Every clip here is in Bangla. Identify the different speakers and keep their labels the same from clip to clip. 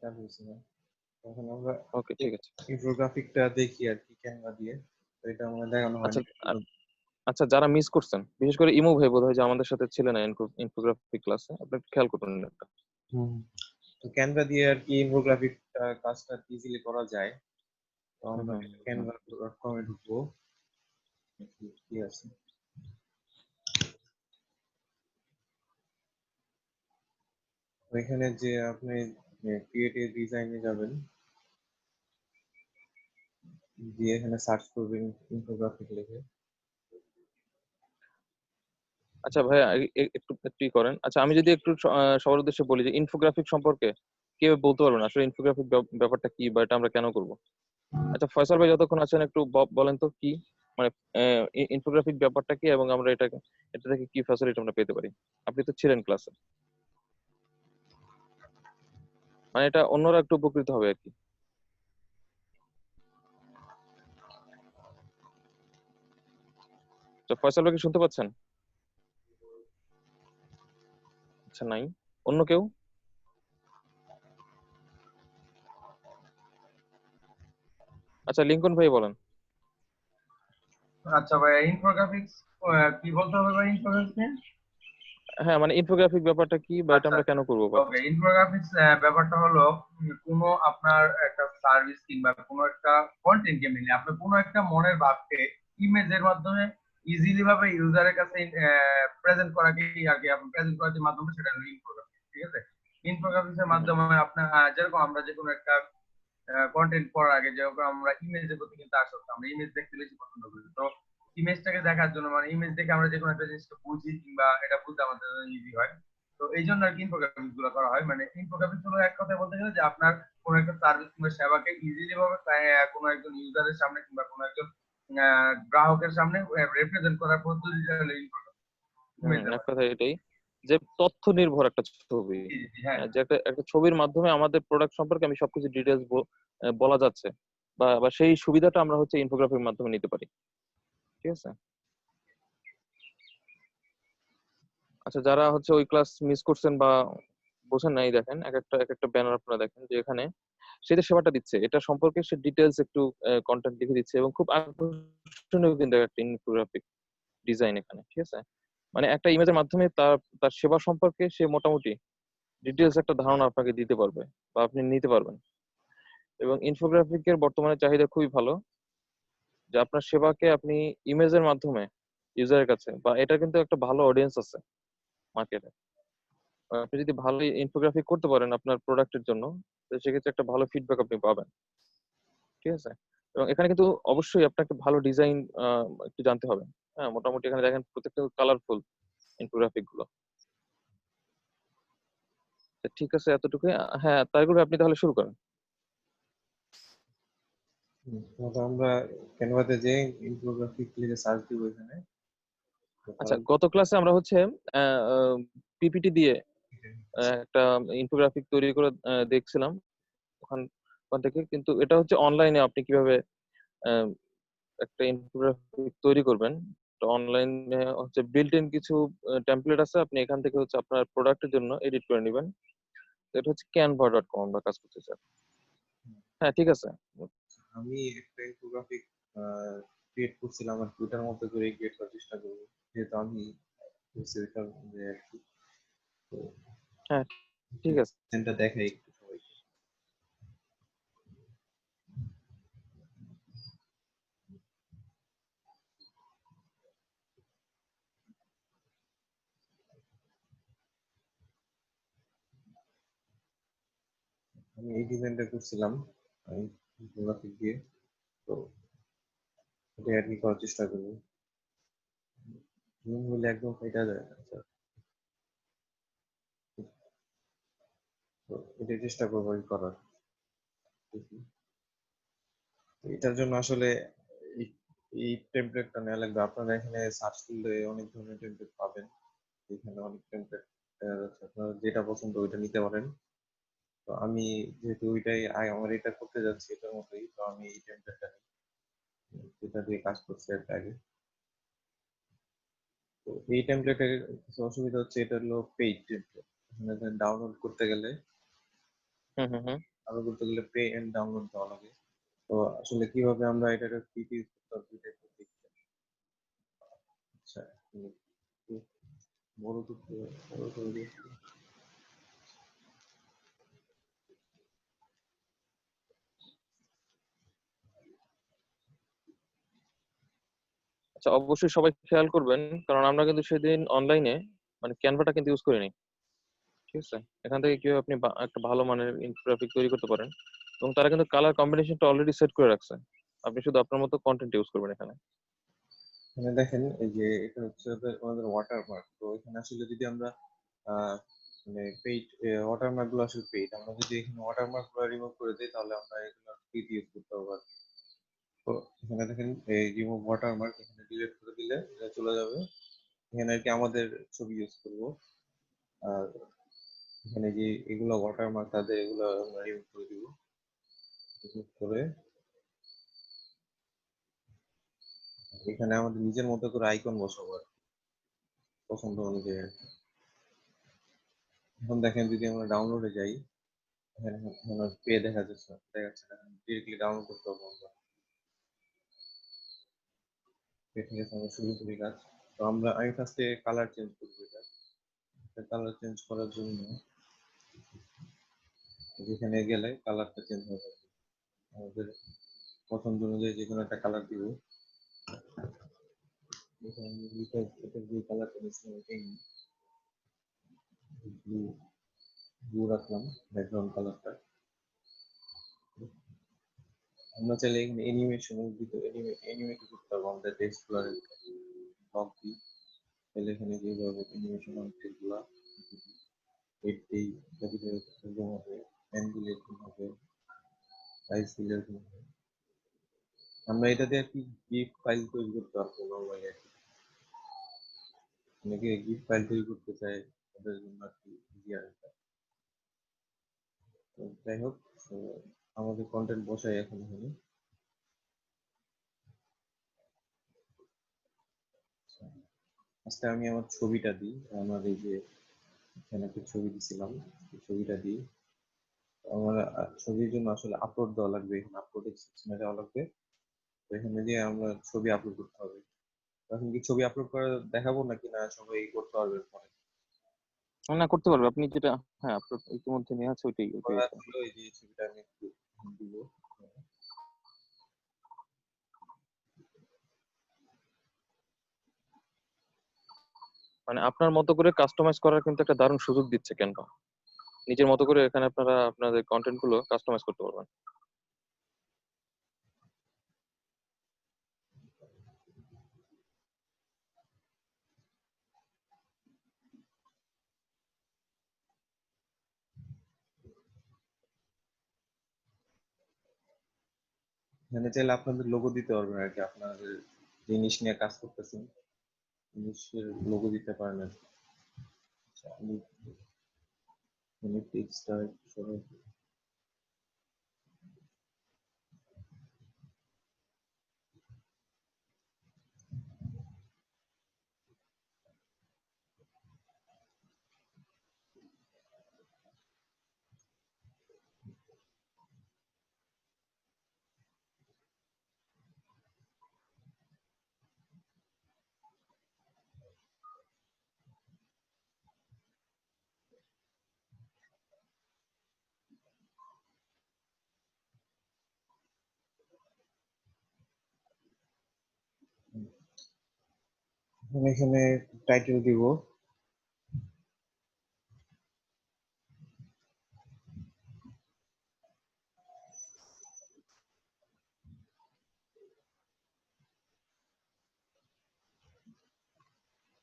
Speaker 1: চালু হয়েছে না। এখন আমরা
Speaker 2: ওকে, ঠিক আছে।
Speaker 1: ইনফোগ্রাফিকটা দেখি আর কি ক্যানভা দিয়ে। তো এটা আমার দেখানো
Speaker 2: আচ্ছা,
Speaker 1: হয়নি।
Speaker 2: আচ্ছা, যারা মিস করছেন, বিশেষ করে ইমু ভাই বোধহয় যে আমাদের সাথে ছিলেন ইনফোগ্রাফিক ক্লাসে, আপনি একটু খেয়াল করুন একটা।
Speaker 1: তো ক্যানভা দিয়ে আর কি ইনফোগ্রাফিক কাজটা ইজিলি করা যায়। তো
Speaker 2: হুম,
Speaker 1: আমরা
Speaker 2: হুম, হুম।
Speaker 1: canva.com এ ঢুকবো। কি আছে ওইখানে, যে আপনি ক্রিয়েটিভ ডিজাইনে যাবেন, দিয়ে এখানে সার্চ করবেন ইনফোগ্রাফিক লিখে।
Speaker 2: আচ্ছা ভাইয়া, একটু একটু করেন। আচ্ছা, আমি যদি একটু সবার উদ্দেশ্যে বলি যে ইনফোগ্রাফিক সম্পর্কে কেউ বলতে পারবেন আসলে ইনফোগ্রাফিক ব্যাপারটা কি বা এটা আমরা কেন করব? আচ্ছা, ফয়সাল ভাই যতক্ষণ আছেন একটু বলেন তো কি, মানে ইনফোগ্রাফিক ব্যাপারটা কি এবং আমরা এটা থেকে কি ফ্যাসিলিটি আমরা পেতে পারি। আপনি তো ছিলেন ক্লাসে, মানে এটা অন্যরা একটু উপকৃত হবে আর কি। তো ফয়সাল ভাই কি শুনতে পাচ্ছেন? আচ্ছা, নাই। অন্য কেউ? আচ্ছা, লিঙ্কন ভাই বলেন।
Speaker 3: আচ্ছা ভাই, ইনফোগ্রাফিক্স কি বলতে হবে ভাই ইনফোগ্রাফিক্স?
Speaker 2: হ্যাঁ, মানে ইনফোগ্রাফিক ব্যাপারটা কি বা এটা
Speaker 3: আচ্ছা,
Speaker 2: আমরা কেন করবো বা
Speaker 3: ওকে। ইনফোগ্রাফিক্স ব্যাপারটা হলো কোনো আপনার একটা সার্ভিস কিংবা কোনো একটা কন্টেন্টকে মিলে আপনি কোনো একটা মনের ভাবকে ইমেজের মাধ্যমে ইজিলি ভাবে ইউজারের কাছে প্রেজেন্ট করাকে আর কি, আপনি প্রেজেন্ট করার যে মাধ্যমে সেটা হলো ইনফোগ্রাফিক্স। ঠিক আছে? ইনফোগ্রাফিক্স এর
Speaker 2: হুম,
Speaker 3: মাধ্যমে আপনার যেরকম আমরা যে কোনো একটা কন্টেন্ট পড়ার আগে যেরকম আমরা ইমেজের প্রতি কিন্তু আসক্ত, আমরা ইমেজ দেখতে বেশি পছন্দ করি। তো ইমেজটাকে দেখার জন্য, মানে ইমেজ দেখে আমরা যে কোনো একটা জিনিসকে বুঝি কিংবা এটা বুঝতে আমাদের ইজি হয়। তো এই জন্য আর কি ইনফোগ্রাফিক্স গুলো করা হয়। মানে ইনফোগ্রাফিক্স হলো এক কথায় বলতে গেলে যে আপনার কোনো একটা সার্ভিস কিংবা সেবাকে ইজিলি ভাবে কোনো একজন ইউজারের সামনে কিংবা কোনো একজন গ্রাহকের সামনে রিপ্রেজেন্ট করার পদ্ধতিটা হলো ইনফোগ্রাফিক্স।
Speaker 2: এক কথা এটাই, যে তথ্য নির্ভর একটা ছবি।
Speaker 3: জি জি হ্যাঁ।
Speaker 2: যে একটা ছবির মাধ্যমে আমাদের প্রোডাক্ট সম্পর্কে আমি সবকিছু ডিটেলস বলা যাচ্ছে, বা বা সেই সুবিধাটা আমরা হচ্ছে ইনফোগ্রাফির মাধ্যমে নিতে পারি। ঠিক আছে। আচ্ছা, যারা হচ্ছে ওই ক্লাস মিস করছেন বা বোঝেন নাই, দেখেন এক একটা ব্যানার আপনারা দেখেন যে এখানে সে যে সেবাটা দিচ্ছে এটা সম্পর্কে সে ডিটেলস একটু কন্টেন্ট লিখে দিচ্ছে এবং খুব আকর্ষণীয় কিন্তু একটা ইনফোগ্রাফিক ডিজাইন এখানে। ঠিক আছে, মানে একটা ইমেজের মাধ্যমে তার তার সেবা সম্পর্কে সে মোটামুটি ডিটেলস একটা ধারণা আপনাকে দিতে পারবে বা আপনি নিতে পারবেন। এবং ইনফোগ্রাফিকের বর্তমানে চাহিদা খুবই ভালো, যে আপনার সেবাকে আপনি ইমেজের মাধ্যমে ইউজারের কাছে, বা এটা কিন্তু একটা ভালো অডিয়েন্স আছে মার্কেটে। আপনি যদি ভালো ইনফোগ্রাফিক করতে পারেন আপনার প্রোডাক্টের জন্য, তো সেক্ষেত্রে একটা ভালো ফিডব্যাক আপনি পাবেন। ঠিক আছে। এবং এখানে কিন্তু অবশ্যই আপনাকে ভালো ডিজাইন একটু জানতে হবে। হ্যাঁ, মোটামুটি এখানে দেখেন প্রত্যেকটা কালারফুল ইনফোগ্রাফিক গুলো। তো ঠিক আছে, এতটুকুই। হ্যাঁ, তাই করে আপনি তাহলে শুরু করেন।
Speaker 1: তো আমরা ক্যানভাতে যে ইনফোগ্রাফিক লিখে সার্চ দিব এখানে। তো
Speaker 2: আচ্ছা, গত ক্লাসে আমরা হচ্ছে পিপিটি দিয়ে একটা ইনফোগ্রাফিক তৈরি করে দেখছিলাম ওখান ওখান থেকে। কিন্তু এটা হচ্ছে অনলাইনে আপনি কিভাবে আহ, একটা ইনফোগ্রাফিক তৈরি করবেন। তো অনলাইনে হচ্ছে বিল্ট ইন কিছু টেমপ্লেট আছে, আপনি এখান থেকে হচ্ছে আপনার প্রোডাক্টের জন্য এডিট করে নেবেন। তো এটা হচ্ছে canva.com আমরা কাজ করতে চাই। হ্যাঁ, ঠিক আছে।
Speaker 1: আমি একটা ইনফোগ্রাফিক ক্রিয়েট করছিলাম আর টুইটার মতো করে ক্রিয়েট করার চেষ্টা করবো, যেহেতু আমি ওইটার যে আর কি। তো
Speaker 2: হ্যাঁ, ঠিক আছে।
Speaker 1: ডিজাইনটা দেখাই একটু সবাইকে। আমি এই ডিজাইনটা করছিলাম ইনফোগ্রাফিক দিয়ে। তো এটা আর কি করার চেষ্টা করবো। জুম হলে একদম ফাইটা যায়। আচ্ছা, তো এটা চেষ্টা করবো আর কি করার। দেখি। তো এটার জন্য আসলে এই এই টেমপ্লেটটা নেওয়া লাগবে। আপনারা এখানে সার্চ করলে অনেক ধরনের টেমপ্লেট পাবেন। এখানে অনেক টেমপ্লেট দেখা যাচ্ছে, আপনার যেটা পছন্দ ওইটা নিতে পারেন। তো আমি যেহেতু ওইটাই আমার এটা করতে যাচ্ছি এটার মতোই, তো আমি এই টেমপ্লেটটা নিই, যেটা দিয়ে কাজ করছি আর কি আগে। তো এই টেমপ্লেটের কিছু অসুবিধা হচ্ছে, এটা হলো পেইড টেমপ্লেট। এখানে ডাউনলোড করতে গেলে
Speaker 2: হুম হুম হুম।
Speaker 1: আরো করতে গেলে পে এন্ড ডাউনলোড দেওয়া লাগে। তো আসলে কিভাবে আমরা এটাকে ফ্রিতে ইউজ করতে পারবো এটা একটু দেখতে। আচ্ছা, একটু বড় করতে বড় করে দিই।
Speaker 2: আচ্ছা, অবশ্যই সবাই খেয়াল করবেন, কারণ আমরা কিন্তু সেদিন অনলাইনে মানে ক্যানভাটা কিন্তু ইউজ করিনি। ঠিক আছে, এখান থেকে কিভাবে আপনি একটা ভালো মানের ইনফোগ্রাফিক তৈরি করতে পারেন, এবং তারা কিন্তু কালার কম্বিনেশনটা অলরেডি সেট করে রাখছে। আপনি শুধু আপনার মতো কন্টেন্ট ইউজ করবেন এখানে।
Speaker 1: এখানে দেখেন এই যে এটা হচ্ছে আমাদের ওয়াটারমার্ক। তো এখানে আসলে যদি আমরা আহ, মানে পেইড ওয়াটারমার্ক গুলো আসলে পেইড, আমরা যদি এখানে ওয়াটারমার্ক গুলো রিমুভ করে দিই তাহলে আমরা এগুলো ফ্রিতে ইউজ করতে পারবো আর কি। তো এখানে দেখেন এই রিমুভ ওয়াটারমার্ক, এখানে ডিলিট করে দিলে এটা চলে যাবে। এখানে আর কি আমাদের ছবি ইউজ করব। আর এখানে যে এগুলো ওয়াটারমার্ক তাদের এগুলো আমরা রিমুভ করে দিব। রিমুভ করে এখানে আমাদের নিজের মতো করে আইকন বসাবো আর কি, পছন্দ অনুযায়ী আর কি। এখন দেখেন যদি আমরা ডাউনলোডে যাই, এখানে পে দেখাচ্ছে না, ডিরেক্টলি ডাউনলোড করতে হবে আমরা। ঠিক আছে, আমরা শুরু করি কাজ। তো আমি ফার্স্টে কালার চেঞ্জ করবো। এটা কালার চেঞ্জ করার জন্য যেখানে গেলে কালারটা চেঞ্জ হবে, আমাদের পছন্দ অনুযায়ী যে কোনো একটা কালার দিব। এখানে এটা যে কালারটা নিচ্ছিলাম এটাই ব্লু, ব্লু রাখলাম ব্যাকগ্রাউন্ড কালারটা। আমরা চাইলে এখানে অ্যানিমেশনের ভিতরে অ্যানিমেট করতে পারবো আমাদের টেক্সট গুলার ব্লক দিই। তাহলে এখানে যেভাবে অ্যানিমেশন গুলা হেড দিই, ক্যাপিটাল এরকম হবে, পেন দিলে এরকম হবে, সাইজ দিলে এরকম হবে। আমরা এটা দিয়ে কি গিফট ফাইল তৈরি করতে পারবো নর্মালি আর কি। অনেকে গিফট ফাইল তৈরি করতে চায়, ওদের জন্য আর কি ইজিয়ার এটা। তো যাই হোক, তো আমাদের কন্টেন্ট বসাই এখন এখানে। আজকে আমি আমার ছবিটা দিই, আমার এই যে এখানে একটা ছবি দিছিলাম, এই ছবিটা দিই। আমার ছবির জন্য আসলে আপলোড দেওয়া লাগবে, এখানে আপলোড সেকশনে দেওয়া লাগবে। তো এখানে দিয়ে আমরা ছবি আপলোড করতে হবে। এখন কি ছবি আপলোড করে দেখাবো নাকি না সবাই করতে পারবে পরে?
Speaker 2: না, করতে পারবে আপনি যেটা। হ্যাঁ, আপনার ইতিমধ্যে নেওয়া আছে ওইটাই ওইটাই
Speaker 1: করা
Speaker 2: এটা।
Speaker 1: ছিল, এই যে ছবিটা আমি একটু দিব।
Speaker 2: মানে আপনার মতো করে কাস্টমাইজ করার কিন্তু একটা দারুণ সুযোগ দিচ্ছে ক্যানভা। নিজের মতো করে এখানে আপনারা আপনাদের কন্টেন্ট গুলো কাস্টমাইজ করতে পারবেন।
Speaker 1: এখানে চাইলে আপনাদের লোগো দিতে পারবেন আর কি, আপনাদের জিনিস নিয়ে কাজ করতেছেন জিনিসের লোগো দিতে পারেন আর কি। আচ্ছা, আমি টেক্সটটা একটু সরাই দিই। আমি এখানে টাইটেল দিব।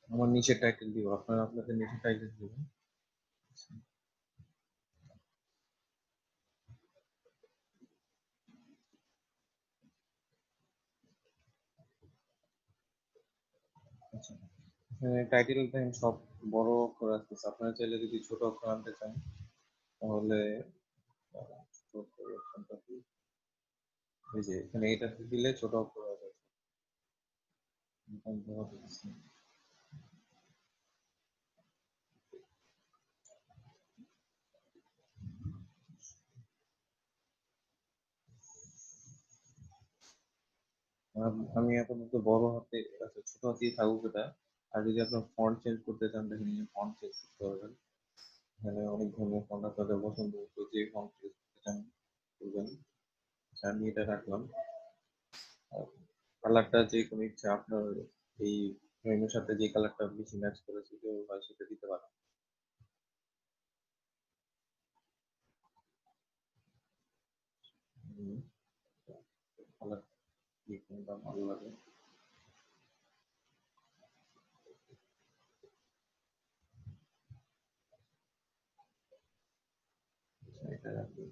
Speaker 1: আমার নিচে টাইটেল দিব, আপনারা আপনাদের নিচে টাইটেল দিবেন। আচ্ছা, এখানে টাইটেল দেখেন সব বড় অক্ষর আসতেছে, আপনারা চাইলে যদি ছোট অক্ষর আনতে চান তাহলে ছোট অক্ষর অপশনটা কি, এই যে এখানে এটা দিলে ছোট অক্ষর হয়ে যাবে। আমি আপাতত বড় হাতে, আচ্ছা ছোট হাতেই থাকুক এটা। আর যদি আপনার ফন্ট চেঞ্জ করতে চান দেখেন ফন্ট চেঞ্জ করতে পারবেন। এখানে অনেক ধরনের ফন্ট আপনাদের পছন্দ মতো যে ফন্ট চেঞ্জ করতে চান করবেন। আচ্ছা, আমি এটা রাখলাম। কালারটা যে কোনো ইচ্ছা আপনার এই ফ্রেমের সাথে যে কালারটা বেশি ম্যাচ করে সেটা হয় সেটা দিতে পারেন। কালার যে কোনটা ভালো লাগে এটা রাখবেন।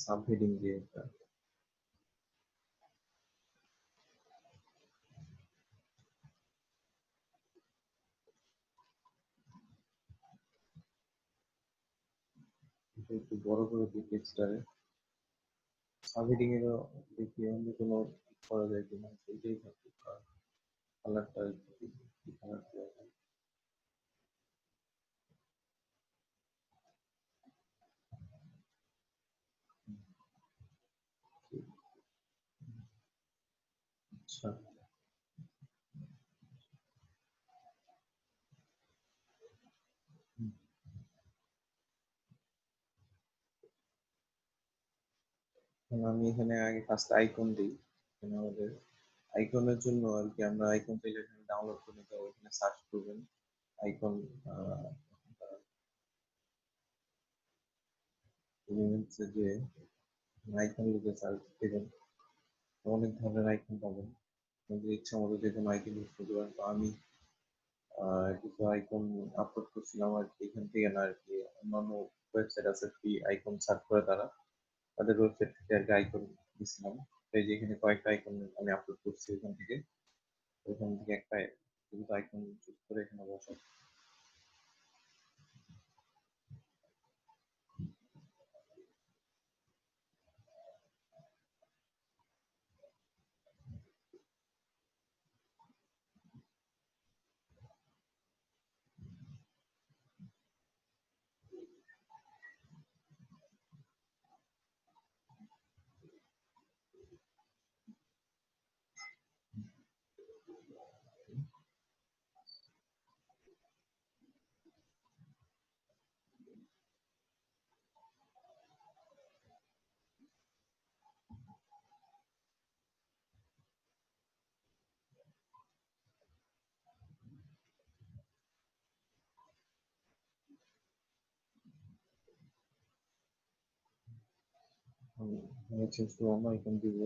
Speaker 1: সাব হেডিং দিয়ে একটা এটা একটু বড় করে দিই টেক্সটারে। সাব হেডিং এরও দেখি অন্য কোনো করা যায় কিনা, এটাই থাকবে। কালারটা কি কালার দেওয়া যায়। আচ্ছা, আমি এখানে আগে ফার্স্ট আইকন দিই। এখানে আমাদের আইকনের জন্য আর কি, আমরা আইকন চাইলে এখানে ডাউনলোড করে নিতে হবে। এখানে সার্চ করবেন আইকন, যে আইকন লিখে সার্চ দেবেন, অনেক ধরনের আইকন পাবেন। আপনাদের ইচ্ছা মতো যে কোনো আইকন ইউজ করতে পারেন। তো আমি কিছু আইকন আপলোড করছিলাম আর কি, এখান থেকে না আর কি, অন্যান্য ওয়েবসাইট আছে ফ্রি আইকন সার্চ করে তারা, তাদের ওয়েবসাইট থেকে আর কি আইকন দিছিলাম। এই যে এখানে কয়েকটা আইকন আমি আপলোড করছি এখান থেকে, ওইখান থেকে একটা দুটো আইকন চুজ করে এখানে বসাই। আমি চেঞ্জ করে অন্য আইকন দিব,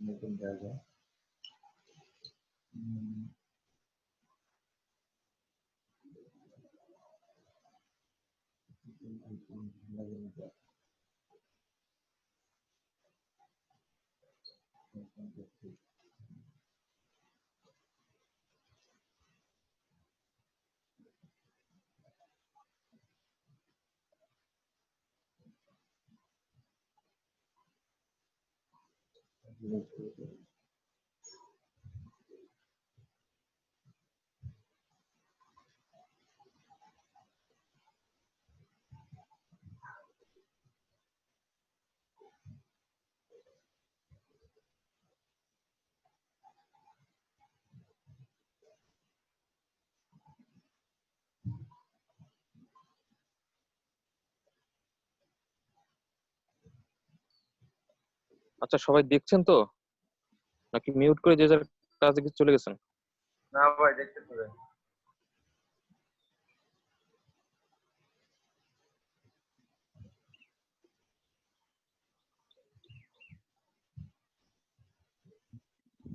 Speaker 1: নতুন দেওয়া যায়।
Speaker 2: আচ্ছা, সবাই দেখছেন তো, নাকি মিউট করে যে যার কাজে কিছু চলে গেছেন?
Speaker 3: না ভাই, দেখতে পাবেন।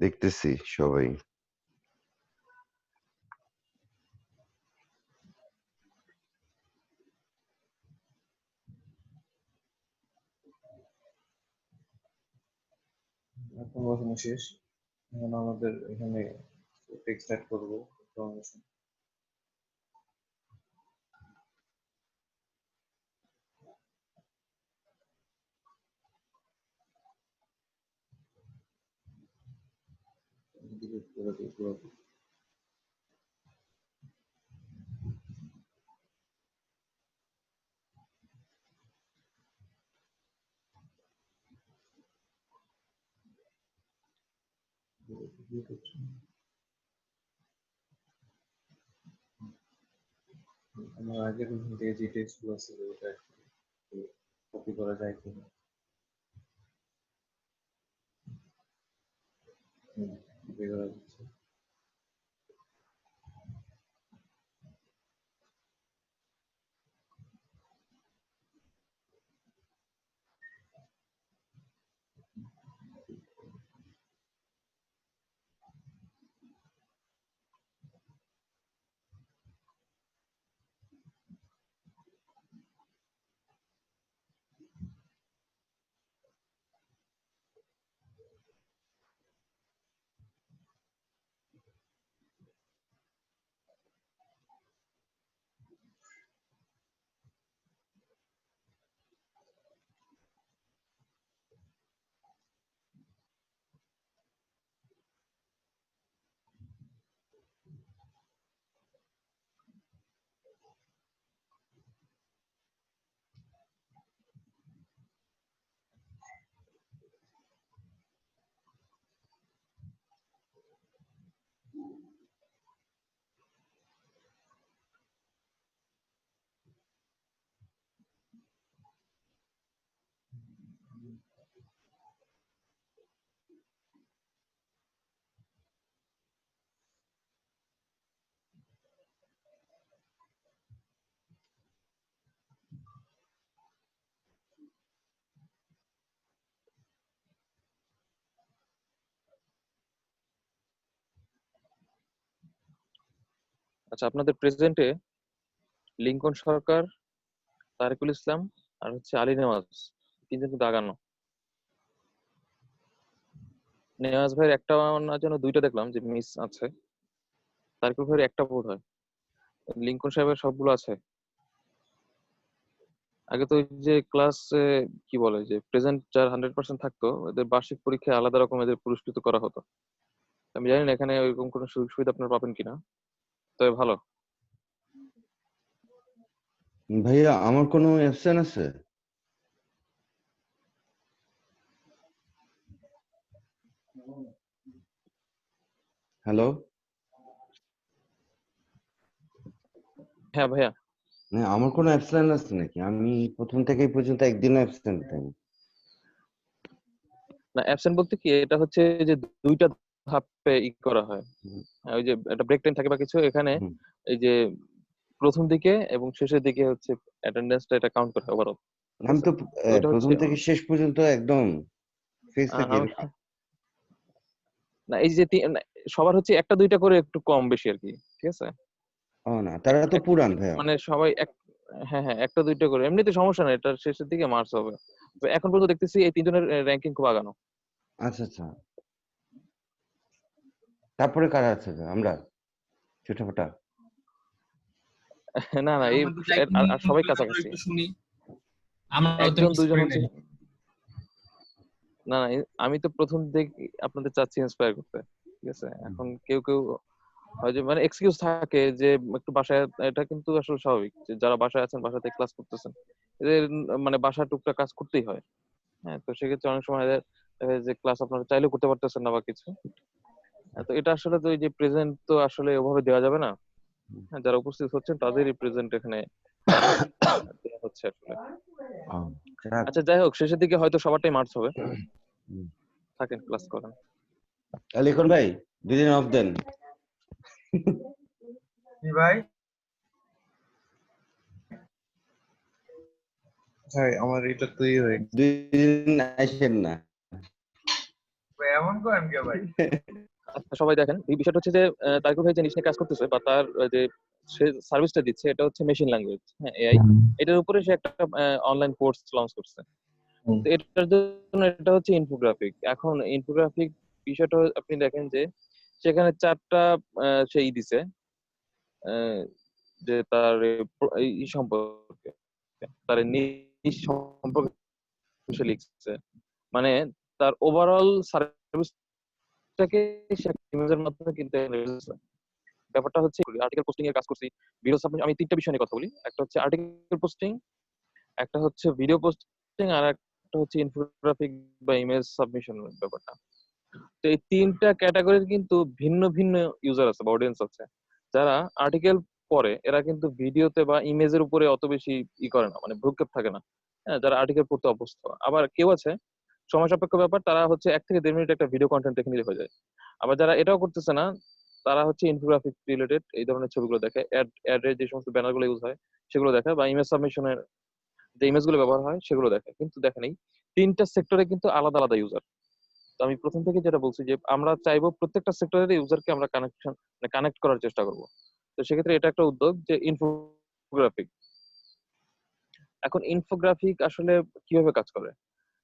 Speaker 4: দেখতেছি সবাই।
Speaker 1: এখন বসানো শেষ। এখন আমাদের এখানে টেক্সট অ্যাড করবো ইনফরমেশন। ডিলিট করে দিই পুরোপুরি। YouTube channel. আমার আগের ওখান থেকে যে টেক্সটগুলো ছিল ওটা কপি করা যায় কিনা। কপি করা যাচ্ছে।
Speaker 2: আচ্ছা, আপনাদের প্রেজেন্টে লিঙ্কন সরকার, তারিকুল ইসলাম আর হচ্ছে আলী নেওয়াজ, তিনজন কিন্তু আগানো। নেওয়াজ ভাইয়ের একটা না যেন দুইটা দেখলাম যে মিস আছে, তারিকুল ভাইয়ের একটা বোধ হয়। লিঙ্কন সাহেবের সবগুলো আছে। আগে তো ওই যে ক্লাস কি বলে যে প্রেজেন্ট যার 100% থাকতো এদের বার্ষিক পরীক্ষায় আলাদা রকম এদের পুরস্কৃত করা হতো। আমি জানি না এখানে ওইরকম কোনো সুযোগ সুবিধা আপনারা পাবেন কিনা, তবে ভালো।
Speaker 4: ভাইয়া আমার কোনো অ্যাবসেন্ট আছে? হ্যালো,
Speaker 2: হ্যাঁ ভাইয়া।
Speaker 4: আমার কোনো অ্যাবসেন্ট আছে নাকি? আমি প্রথম থেকে এই পর্যন্ত একদিনও অ্যাবসেন্ট পাইনি।
Speaker 2: না, অ্যাবসেন্ট বলতে কি, এটা হচ্ছে যে দুইটা ধাপে করা হয়।
Speaker 4: হুম,
Speaker 2: ওই যে একটা ব্রেক টাইম থাকে বা কিছু, এখানে
Speaker 4: হুম।
Speaker 2: এই যে প্রথম দিকে এবং শেষের দিকে হচ্ছে অ্যাটেন্ডেন্সটা এটা কাউন্ট করে ওভারঅল।
Speaker 4: আমি তো
Speaker 2: ওইটা
Speaker 4: প্রথম
Speaker 2: হচ্ছে
Speaker 4: থেকে শেষ পর্যন্ত একদম ফেস থাকি না।
Speaker 2: না, এই যে না, সবার হচ্ছে একটা দুইটা করে একটু কম বেশি আর কি, ঠিক আছে।
Speaker 4: ও না, তারা তো পুরান ভাইয়া।
Speaker 2: মানে সবাই এক, হ্যাঁ হ্যাঁ, একটা দুইটা করে, এমনিতে সমস্যা নেই, এটা শেষের দিকে মার্কস হবে। তো এখন পর্যন্ত দেখতেছি এই তিনজনের র্যাঙ্কিং খুব আগানো।
Speaker 4: আচ্ছা আচ্ছা, তারপরে কারা আছে ভাইয়া? আমরা ছোটখাটা।
Speaker 2: না না, এই
Speaker 5: আমাদের যাই
Speaker 2: আর সবাই কাছাকাছি।
Speaker 5: একটু শুনি, আমরাও তো
Speaker 2: একজন
Speaker 5: মিস
Speaker 2: দুইজন
Speaker 5: করি
Speaker 2: হচ্ছে,
Speaker 5: নাই।
Speaker 2: না না, আমি তো প্রথম থেকে আপনাদের চাচ্ছি ইন্সপায়ার করতে, ঠিক আছে। এখন কেউ কেউ হয় যে মানে এক্সকিউজ থাকে যে একটু বাসায়, এটা কিন্তু আসলে স্বাভাবিক যে যারা বাসায় আছেন, বাসাতে ক্লাস করতেছেন, এদের মানে বাসায় টুকটাক কাজ করতেই হয়। হ্যাঁ, তো সেক্ষেত্রে অনেক সময় দেখা যায় যে ক্লাস আপনারা চাইলেও করতে পারতেছেন না বা কিছু। তো এটা আসলে তো এই যে প্রেজেন্ট তো আসলে ওভাবে দেওয়া যাবে না। হ্যাঁ, যারা উপস্থিত হচ্ছেন তাদেরই প্রেজেন্ট এখানে দেওয়া হচ্ছে আসলে।
Speaker 4: ও, যাক।
Speaker 2: আচ্ছা, যাই হোক, শেষের দিকে হয়তো সবারটাই মার্চ হবে।
Speaker 4: হুম।
Speaker 2: থাকেন, ক্লাস করেন।
Speaker 4: লিখন ভাই, দুদিন অফ দেন।
Speaker 3: কি ভাই?
Speaker 1: হ্যাঁ, আমার এটা তৈরি হয়ে গেছে।
Speaker 4: 2 দিন আসেন না।
Speaker 3: ভাই এমন করেন কে ভাই?
Speaker 2: আচ্ছা, সবাই দেখেন, এই বিষয়টা হচ্ছে যে তারিকুল ভাই যে নিয়ে কাজ করতেছে বা তার যে সে সার্ভিসটা দিচ্ছে, এটা হচ্ছে মেশিন ল্যাঙ্গুয়েজ, হ্যাঁ, এআই। এটার উপরে সে একটা অনলাইন কোর্স লঞ্চ করছে। তো এটার জন্য এটা হচ্ছে ইনফোগ্রাফিক। এখন ইনফোগ্রাফিক বিষয়টা আপনি দেখেন যে সেখানে 4টা সেই দিছে, আহ, যে তার এই সম্পর্কে, তার নিজ সম্পর্কে সে লিখছে। মানে তার ওভারঅল সার্ভিসটাকে সে ইমেজের মাধ্যমে কিন্তু ব্যাপারটা হচ্ছে আর্টিকেল পোস্টিং এর কাজ করছি, ভিডিও সাবমিট। আমি 3টা বিষয় নিয়ে কথা বলি, একটা হচ্ছে আর্টিকেল পোস্টিং, একটা হচ্ছে ভিডিও পোস্টিং, আর একটা হচ্ছে ইনফোগ্রাফিক বা ইমেজ সাবমিশন ব্যাপারটা। তো এই তিনটা ক্যাটাগরির কিন্তু ভিন্ন ভিন্ন ইউজার আছে বা অডিয়েন্স আছে। যারা আর্টিকেল পড়ে এরা কিন্তু ভিডিওতে বা ইমেজের উপরে অত বেশি করে না, মানে ভ্রুক্ষেপ থাকে না। হ্যাঁ, যারা আর্টিকেল পড়তে অভ্যস্ত। আবার কেউ আছে সময় সাপেক্ষ ব্যাপার, তারা হচ্ছে 1 থেকে 1.5 মিনিট একটা ভিডিও কন্টেন্ট দেখে নিলে হয়ে যায়। আবার যারা এটাও করতেছে না, তারা হচ্ছে ইনফোগ্রাফিক রিলেটেড এই ধরনের ছবিগুলো দেখে, অ্যাডের যে সমস্ত ব্যানার গুলো ইউজ হয় সেগুলো দেখে, বা ইমেজ সাবমিশনের যে ইমেজ গুলো ব্যবহার হয় সেগুলো দেখে। কিন্তু দেখেন এই তিনটা সেক্টরে কিন্তু আলাদা আলাদা ইউজার। তো আমি প্রথম থেকে যেটা বলছি যে আমরা চাইবো প্রত্যেকটা সেক্টরের ইউজারকে আমরা কানেক্ট করার চেষ্টা করব। তো সেক্ষেত্রে এটা একটা উদ্যোগ যে ইনফোগ্রাফিক। এখন ইনফোগ্রাফিক আসলে কিভাবে কাজ করে?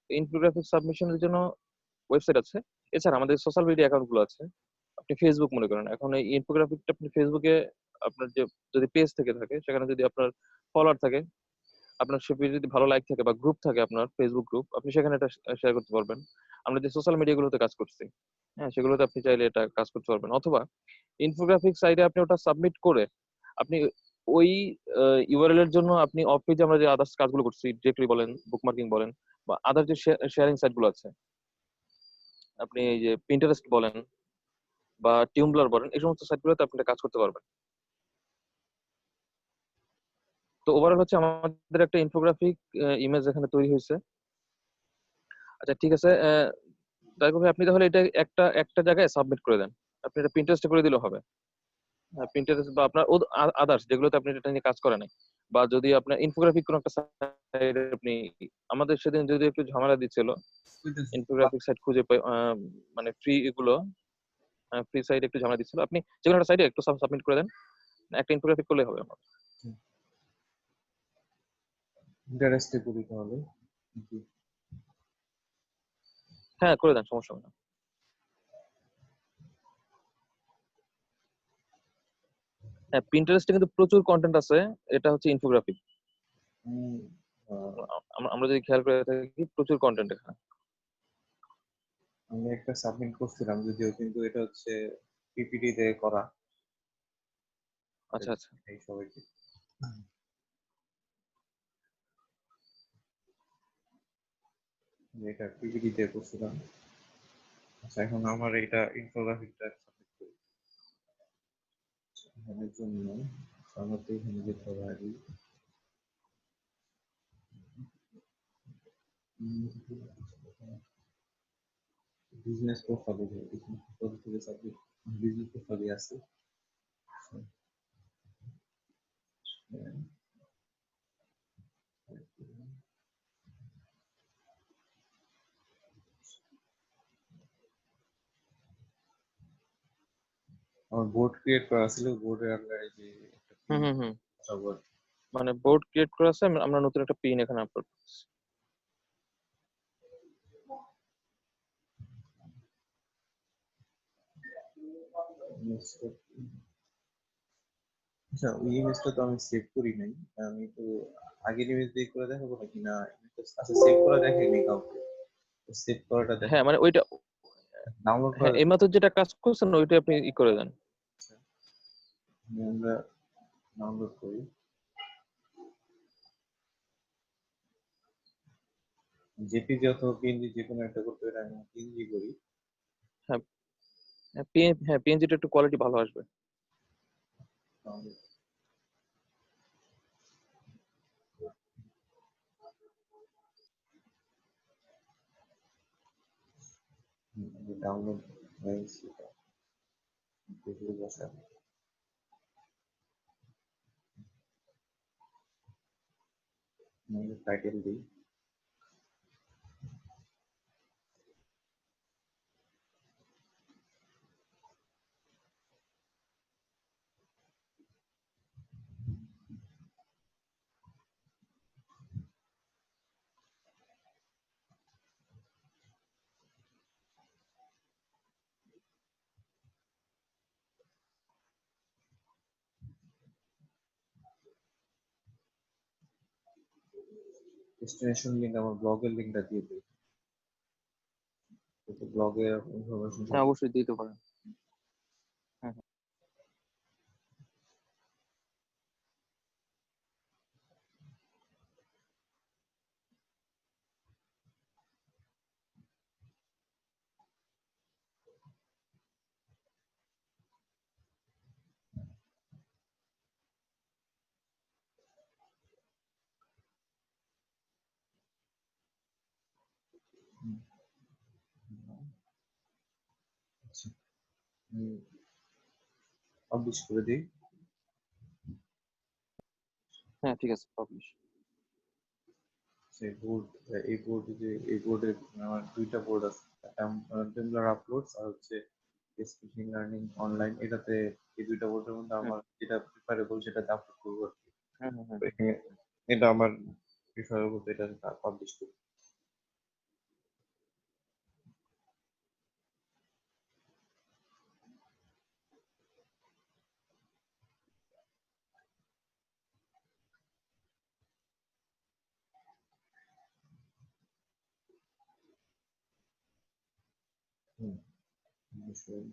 Speaker 2: ইনফোগ্রাফিক সাবমিশনের জন্য ওয়েবসাইট আছে, এছাড়া আমাদের সোশ্যাল মিডিয়া অ্যাকাউন্ট গুলো আছে। আপনি ফেসবুক মনে করেন, এখন এই ইনফোগ্রাফিকটা আপনি ফেসবুকে আপনার যে যদি পেজ থেকে থাকে, সেখানে যদি আপনার ফলোয়ার থাকে, আপনার সে পেজে যদি ভালো লাইক থাকে বা গ্রুপ থাকে, আপনার ফেসবুক গ্রুপ, আপনি সেখানে এটা শেয়ার করতে পারবেন। আমরা যে সোশ্যাল মিডিয়া গুলোতে কাজ করছি, হ্যাঁ, সেগুলোতে আপনি চাইলে এটা কাজ করতে পারবেন। অথবা ইনফোগ্রাফিক সাইটে আপনি ওটা সাবমিট করে আপনি ওই ইউআরএল এর জন্য আপনি অফ পেজে আমরা যে আদার্স কাজগুলো করছি, ডিরেক্টলি বলেন, বুকমার্কিং বলেন, বা আদার যে শেয়ারিং সাইট গুলো আছে, আপনি এই যে পিন্টারেস্ট বলেন বা টিউমব্লার বলেন, এই সমস্ত সাইটগুলোতে আপনি এটা কাজ করতে পারবেন। তো ওভারঅল হচ্ছে আমাদের একটা ইনফোগ্রাফিক ইমেজ এখানে তৈরি হয়েছে। আচ্ছা, ঠিক আছে। তাই ভাই আপনি তাহলে এটা একটা একটা জায়গায় সাবমিট করে দেন। আপনি এটা প্রিন্টারেস্টে করে দিলেও হবে। প্রিন্টারেস্ট বা আপনার আদার্স যেগুলোতে আপনি এটা নিয়ে কাজ করেন নাই, বা যদি আপনার ইনফোগ্রাফিক কোন একটা সাইট আপনি, আমাদের সেদিন যদি একটু ঝামেলা দিচ্ছিল ইনফোগ্রাফিক সাইট খুঁজে মানে ফ্রি এগুলো, ফ্রি সাইট একটু ঝামেলা দিচ্ছিল, আপনি যে কোনো একটা সাইটে একটু সাবমিট করে দেন, একটা ইনফোগ্রাফিক করলেই হবে আমার।
Speaker 1: ইন্টারেস্টে করি তাহলে। জি।
Speaker 2: হ্যাঁ, করে দেন, সমস্যা হবে না। হ্যাঁ, প্রিন্টারেস্টে কিন্তু প্রচুর কন্টেন্ট আছে, এটা হচ্ছে ইনফোগ্রাফিক।
Speaker 1: উম, আহ,
Speaker 2: আমরা যদি খেয়াল করে থাকি প্রচুর কন্টেন্ট এখানে।
Speaker 1: আমি একটা সাবমিট করছিলাম যদিও, কিন্তু এটা হচ্ছে পিপিটি তে করা।
Speaker 2: আচ্ছা আচ্ছা।
Speaker 1: এই সবাইকে এটা পিপিটি তে করছিলাম। আচ্ছা, এখন আমার এটা ইনফোগ্রাফিকটা সাবমিট করি। এখানের জন্য আমার তো এখানে যেতে হবে আগে। বিজনেস প্রোফাইল, বিজনেস প্রোফাইল থেকে সাবমিট, বিজনেস প্রোফাইলে আছে। আমার বোর্ড ক্রিয়েট করা ছিল, বোর্ডের আন্ডারে যে একটা
Speaker 2: হুম হুম হুম।
Speaker 1: সবার
Speaker 2: মানে বোর্ড ক্রিয়েট করা আছে, আমরা নতুন একটা পিন এখানে আপলোড করছি।
Speaker 1: আচ্ছা, ওই ইমেজটা তো আমি সেভ করি নাই। আমি তো আগের ইমেজ দিয়ে করে দেখাবো নাকি না? আচ্ছা, সেভ করা দেখাইনি কাউকে, সেভ করাটা দেখা,
Speaker 2: হ্যাঁ, মানে ওইটা,
Speaker 1: ডাউনলোড করা।
Speaker 2: হ্যাঁ, এই মাত্র যেটা কাজ করছেন ওইটা আপনি করে দেন।
Speaker 1: আমরা ডাউনলোড করি জেপিজি অথবা পিএনজি, যে কোনো একটা করতে পারি। আমি পিএনজি করি।
Speaker 2: হ্যাঁ, হ্যাঁ, পিএনজিটা একটু কোয়ালিটি ভালো আসবে।
Speaker 1: ডাউনলোড হয়েছে, দেখলে বসাবো। টাইটেল দিই। ডেস্টিনেশন লিংক, আমার ব্লগের লিংকটা দিয়ে দিই। ব্লগের ইনফরমেশন সব
Speaker 2: হ্যাঁ, অবশ্যই দিতে পারেন। হ্যাঁ হ্যাঁ।
Speaker 1: আচ্ছা, পাবলিশ করে দিই।
Speaker 2: হ্যাঁ ঠিক আছে, পাবলিশ।
Speaker 1: সেই বোর্ড, এই বোর্ডে আমার দুইটা বোর্ড আছে, একটা টেমপ্লার আপলোডস আর হচ্ছে মেশিন লার্নিং অনলাইন। এটাতে এই দুইটা বোর্ডের মধ্যে আমার যেটা প্রিফারেবল সেটাতে আপলোড করবো আর কি।
Speaker 2: হুম হুম হুম।
Speaker 1: তো এটা আমার প্রিফারেবল, এটা পাবলিশ করবো। হুম, অবশ্যই।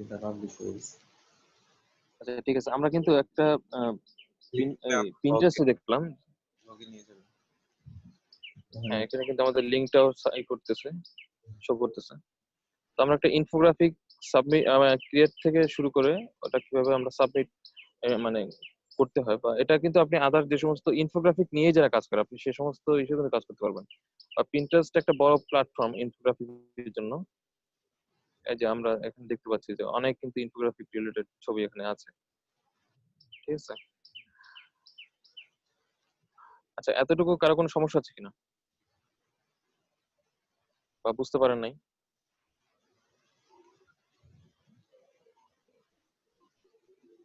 Speaker 1: এটা পাবলিশ হয়ে গেছে।
Speaker 2: আচ্ছা ঠিক আছে, আমরা কিন্তু একটা
Speaker 1: লগে
Speaker 2: পিন্টারেস্টে দেখলাম।
Speaker 1: নিয়ে যাবেন।
Speaker 2: হ্যাঁ, এখানে কিন্তু আমাদের লিঙ্কটাও করতেছে, শো করতেছে। তো আমরা একটা ইনফোগ্রাফিক সাবমিট ক্রিয়েট থেকে শুরু করে ওটা কিভাবে আমরা সাবমিট মানে করতে হয়, বা এটা কিন্তু আপনি আদার যে সমস্ত ইনফোগ্রাফিক নিয়ে যারা কাজ করে আপনি সে সমস্ত হিসেবে কাজ করতে পারবেন। আর পিন্টারেস্ট একটা বড় প্ল্যাটফর্ম ইনফোগ্রাফিকের জন্য। এই যে আমরা এখানে দেখতে পাচ্ছি যে অনেক কিন্তু ইনফোগ্রাফিক রিলেটেড ছবি এখানে আছে, ঠিক আছে। আচ্ছা, এতটুকু কারো কোনো সমস্যা আছে কিনা বা বুঝতে পারেন নাই?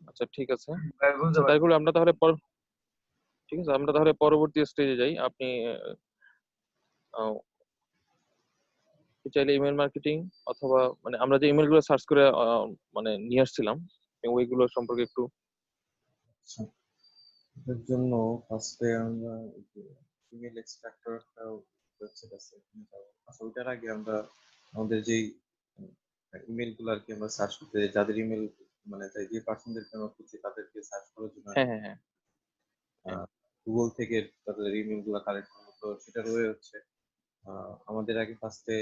Speaker 2: আচ্ছা ঠিক আছে।
Speaker 3: ভাই বুঝতে
Speaker 2: আচ্ছা তাই
Speaker 3: পারছি।
Speaker 2: বলে আমরা তাহলে ঠিক আছে, আমরা তাহলে পরবর্তী স্টেজে যাই। আপনি আহ, চাইলে ইমেল মার্কেটিং অথবা মানে আমরা যে ইমেল গুলো সার্চ করে মানে নিয়ে আসছিলাম ওইগুলো সম্পর্কে একটু।
Speaker 1: আচ্ছা, এটার জন্য ফার্স্টে আমরা ইমেল এক্সট্রাক্টর একটা ওয়েবসাইট আছে, ওখানে যাবো। আচ্ছা, ওইটার আগে আমরা আমাদের যেই ইমেল গুলো আর কি আমরা সার্চ করতে, যাদের ইমেল মানে যে পার্সনদেরকে আমরা খুঁজছি তাদেরকে সার্চ করার জন্য
Speaker 2: হ্যাঁ হ্যাঁ হ্যাঁ হ্যাঁ।
Speaker 1: গুগল থেকে তাদের ইমেল গুলো কালেক্ট করবো। তো সেটার ওয়ে হচ্ছে আমাদের আগে ফার্স্টে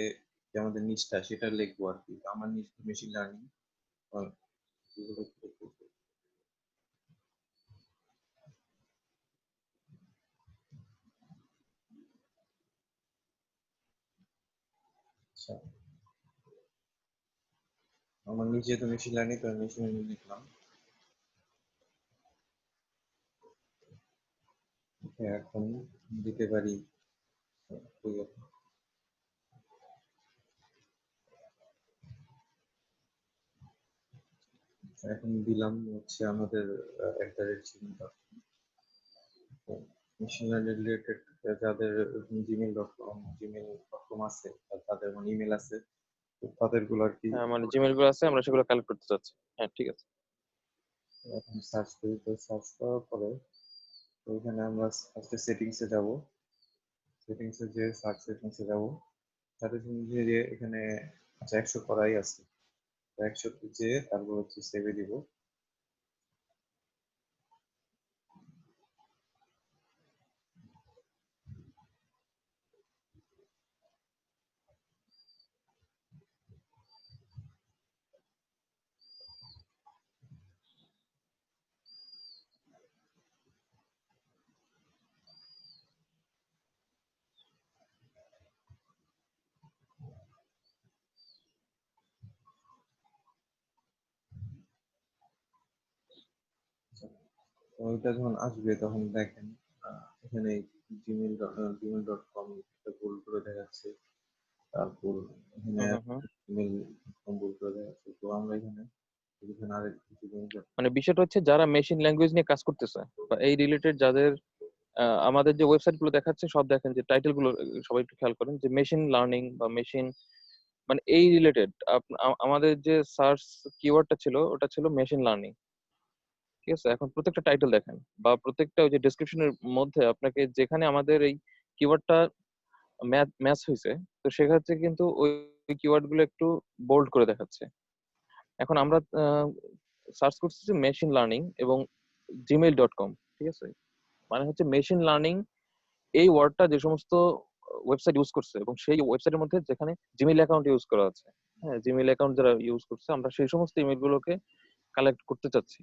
Speaker 1: যে আমাদের নিচটা সেটা লিখবো আর কি। আমার নিচ মেশিন লার্নিং। আচ্ছা, আমার নিজে তো মেশিন লার্নিং, তো মেশিন লার্নিং লিখলাম। এখন দিতে পারি এখন দিলাম হচ্ছে আমাদের মেশিন লার্নিং রিলেটেড যাদের জিমেল.কম আছে, তাদের মানে ইমেল আছে, তো তাদের গুলো আর কি
Speaker 2: হ্যাঁ মানে জিমেল গুলো আছে, আমরা সেগুলো কালেক্ট করতে চাচ্ছি। হ্যাঁ ঠিক আছে।
Speaker 1: এখন সার্চ করি। তো সার্চ করার পরে তো এখানে আমরা ফার্স্টে সেটিংসে যাব। সেটিংসে যে সার্চ সেটিংসে যাব, সাথে সঙ্গে যে এখানে আচ্ছা 100 করাই আছে। 100 যে তারপর হচ্ছে সেভে দিব। তো ওইটা যখন আসবে তখন দেখেন এখানে জিমেল.কম ভুল করে দেখাচ্ছে। তারপর এখানে
Speaker 2: হুম হুম হুম।
Speaker 1: ইমেল ভুল করে দেখাচ্ছে। তো আমরা এখানে আরেক কিছু জিনিস
Speaker 2: মানে বিষয়টা হচ্ছে যারা মেশিন ল্যাঙ্গুয়েজ নিয়ে কাজ করতেছে বা এই রিলেটেড যাদের আমাদের যে ওয়েবসাইট গুলো দেখাচ্ছে সব দেখেন যে টাইটেল গুলো সবাই একটু খেয়াল করেন যে মেশিন লার্নিং বা মেশিন মানে এই রিলেটেড। আমাদের যে সার্চ কিওয়ার্ডটা ছিল ওটা ছিল মেশিন লার্নিং, ঠিক আছে। এখন প্রত্যেকটা টাইটেল দেখেন বা প্রত্যেকটা ওই যে ডেসক্রিপশনের মধ্যে আপনাকে যেখানে আমাদের এই কিওয়ার্ডটা ম্যাচ হয়েছে, তো সেক্ষেত্রে কিন্তু ওই কিওয়ার্ড গুলো একটু বোল্ড করে দেখাচ্ছে। এখন আমরা সার্চ করতেছি মেশিন লার্নিং এবং gmail.com, ঠিক আছে। মানে হচ্ছে মেশিন লার্নিং এই ওয়ার্ডটা যে সমস্ত ওয়েবসাইট ইউজ করছে এবং সেই ওয়েবসাইটের মধ্যে যেখানে জিমেইল অ্যাকাউন্ট ইউজ করা আছে, হ্যাঁ জিমেইল অ্যাকাউন্ট যারা ইউজ করছে আমরা সেই সমস্ত ইমেল গুলোকে কালেক্ট করতে চাচ্ছি,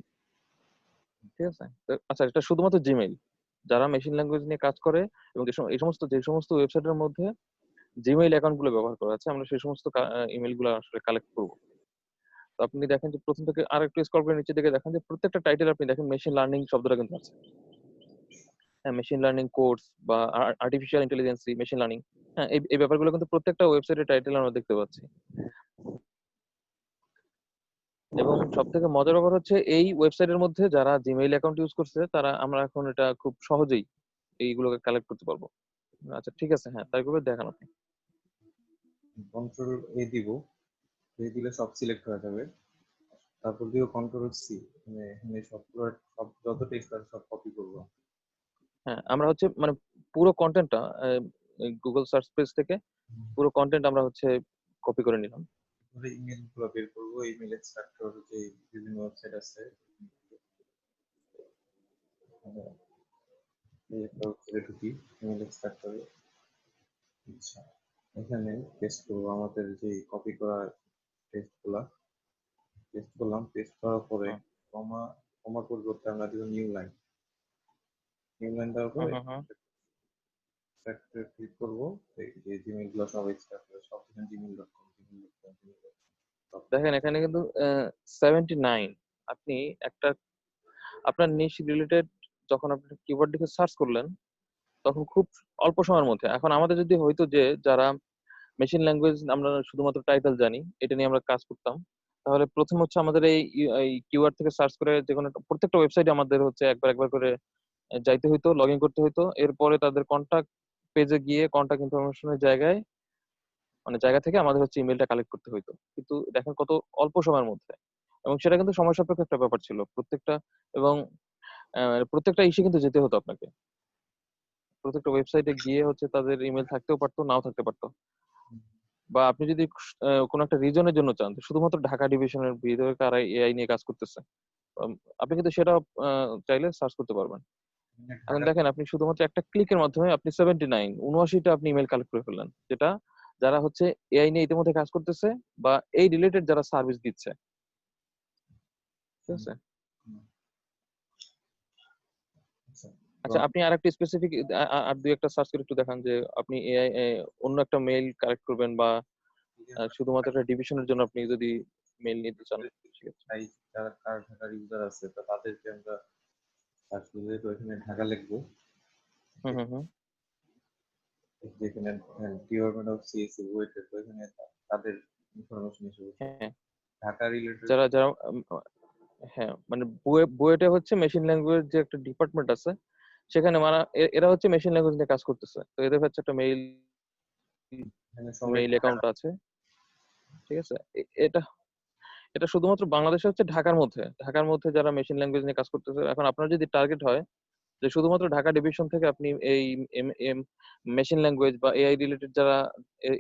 Speaker 2: ঠিক আছে। আচ্ছা এটা শুধুমাত্র জিমেইল, যারা মেশিন ল্যাঙ্গুয়েজ নিয়ে কাজ করে এবং যে সমস্ত ওয়েবসাইটের মধ্যে জিমেইল অ্যাকাউন্ট গুলো ব্যবহার করা আছে, আমরা সেই সমস্ত ইমেল গুলো আসলে কালেক্ট করবো। তো আপনি দেখেন যে প্রথম থেকে আর একটু স্ক্রল করে নিচের দিকে দেখেন যে প্রত্যেকটা টাইটেল আপনি দেখেন মেশিন লার্নিং শব্দটা কিন্তু আছে। হ্যাঁ, মেশিন লার্নিং কোর্স বা আর্টিফিশিয়াল ইন্টেলিজেন্সি, মেশিন লার্নিং, হ্যাঁ এই ব্যাপারগুলো কিন্তু প্রত্যেকটা ওয়েবসাইটের টাইটেল আমরা দেখতে পাচ্ছি। এবং সব থেকে মজার ব্যাপার হচ্ছে এই ওয়েবসাইটের মধ্যে যারা জিমেইল অ্যাকাউন্ট ইউজ করছে তারা আমরা এখন এটা খুব সহজেই এইগুলোকে কালেক্ট করতে পারবো। আচ্ছা ঠিক আছে, হ্যাঁ তাই করে দেখান আপনি।
Speaker 1: কন্ট্রোল এ দিব, এ দিলে সব সিলেক্ট হয়ে যাবে। তারপর দিব কন্ট্রোল সি, মানে এখানে সব যত টেক্সট আছে সব কপি করবো।
Speaker 2: হ্যাঁ, আমরা হচ্ছে মানে পুরো কন্টেন্টটা গুগল সার্চ পেজ থেকে পুরো কন্টেন্ট আমরা হচ্ছে কপি করে নিলাম।
Speaker 1: তারপরে ইমেল গুলো বের করবো, ইমেল এক্সট্রাক্টর যে বিভিন্ন ওয়েবসাইট আছে, এই একটা ওয়েবসাইটে ঢুকি ইমেল এক্সট্রাক্টরে। আচ্ছা, এখানে পেস্ট করবো আমাদের যে কপি করা টেক্সট গুলা, পেস্ট করলাম। পেস্ট করার পরে
Speaker 2: হুম
Speaker 1: কমার পরিবর্তে আমরা দিব নিউ লাইন দেওয়ার
Speaker 2: হুম
Speaker 1: পরে
Speaker 2: হুম হুম।
Speaker 1: এক্সট্রাক্টরে ক্লিক করবো। এই যে জিমেইল গুলো সব এক্সট্রাক্ট করে সব এখানে gmail.com
Speaker 2: দেখেন এখানে কিন্তু 79 আপনি একটা আপনার নিশ রিলেটেড যখন আপনি কিওয়ার্ড লিখে সার্চ করলেন তখন খুব অল্প সময়ের মধ্যে, এখন আমাদের যদি হয়তো যে যারা মেশিন ল্যাঙ্গুয়েজ আমরা শুধুমাত্র টাইটেল জানি এটা নিয়ে আমরা কাজ করতাম, তাহলে প্রথম হচ্ছে আমাদের এই কিওয়ার্ড থেকে সার্চ করে যে কোনো প্রত্যেকটা ওয়েবসাইটে আমাদের হচ্ছে একবার একবার করে যাইতে হইতো, লগ ইন করতে হইতো, এরপরে তাদের কন্টাক্ট পেজে গিয়ে কন্টাক্ট ইনফরমেশনের জায়গায় মানে জায়গা থেকে আমাদের হচ্ছে ইমেলটা কালেক্ট করতে হইতো। কিন্তু দেখেন কত অল্প সময়ের মধ্যে, এবং সেটা কিন্তু সময় সাপেক্ষ একটা ব্যাপার ছিল প্রত্যেকটা, এবং প্রত্যেকটা ইস্যু কিন্তু যেতে হতো আপনাকে, প্রত্যেকটা ওয়েবসাইটে গিয়ে হচ্ছে তাদের ইমেল থাকতেও পারতো নাও থাকতে পারতো। বা আপনি যদি কোনো একটা রিজনের জন্য চান যে শুধুমাত্র ঢাকা ডিভিশনের ভিতরে কারা এআই নিয়ে কাজ করতেছে, আপনি কিন্তু সেটা চাইলে সার্চ করতে পারবেন। এখন
Speaker 1: ঢাকা
Speaker 2: দেখেন আপনি শুধুমাত্র একটা ক্লিকের মাধ্যমে আপনি 79 আপনি ইমেল কালেক্ট করে ফেললেন, যেটা যারা হচ্ছে এআই নিয়ে ইতিমধ্যে কাজ করতেছে বা এই রিলেটেড যারা সার্ভিস দিচ্ছে, ঠিক আছে। আচ্ছা আপনি আর একটা স্পেসিফিক আর দুই একটা সার্চ করে একটু দেখান যে আপনি এআই অন্য একটা মেইল কালেক্ট করবেন বা শুধুমাত্র একটা ডিভিশনের জন্য আপনি যদি মেইল নিতে চান, ঠিক আছে।
Speaker 1: যারা ঢাকার ইউজার আছে তো তাদেরকে আমরা সার্চ করলে তো এখানে ঢাকা লিখবো,
Speaker 2: হুম হুম হুম।
Speaker 1: যেখানে ডিপার্টমেন্ট অফ সিএসসি ওয়েটেড, তো এখানে তাদের ইনফরমেশন এসে
Speaker 2: হ্যাঁ,
Speaker 1: ঢাকা রিলেটেড।
Speaker 2: যারা যারা হ্যাঁ মানে বুয়েটে হচ্ছে মেশিন ল্যাঙ্গুয়েজ যে একটা ডিপার্টমেন্ট আছে, সেখানে মানে এরা হচ্ছে মেশিন ল্যাঙ্গুয়েজ নিয়ে কাজ করতেছে, তো এদের হচ্ছে একটা
Speaker 1: এখানে সবাই
Speaker 2: মেইল অ্যাকাউন্ট আছে, ঠিক আছে। এটা এটা শুধুমাত্র বাংলাদেশে হচ্ছে ঢাকার মধ্যে যারা মেশিন ল্যাঙ্গুয়েজ নিয়ে কাজ করতেছে। এখন আপনার যদি টার্গেট হয় যে শুধুমাত্র ঢাকা ডিভিশন থেকে আপনি এই মেশিন ল্যাঙ্গুয়েজ বা এআই রিলেটেড যারা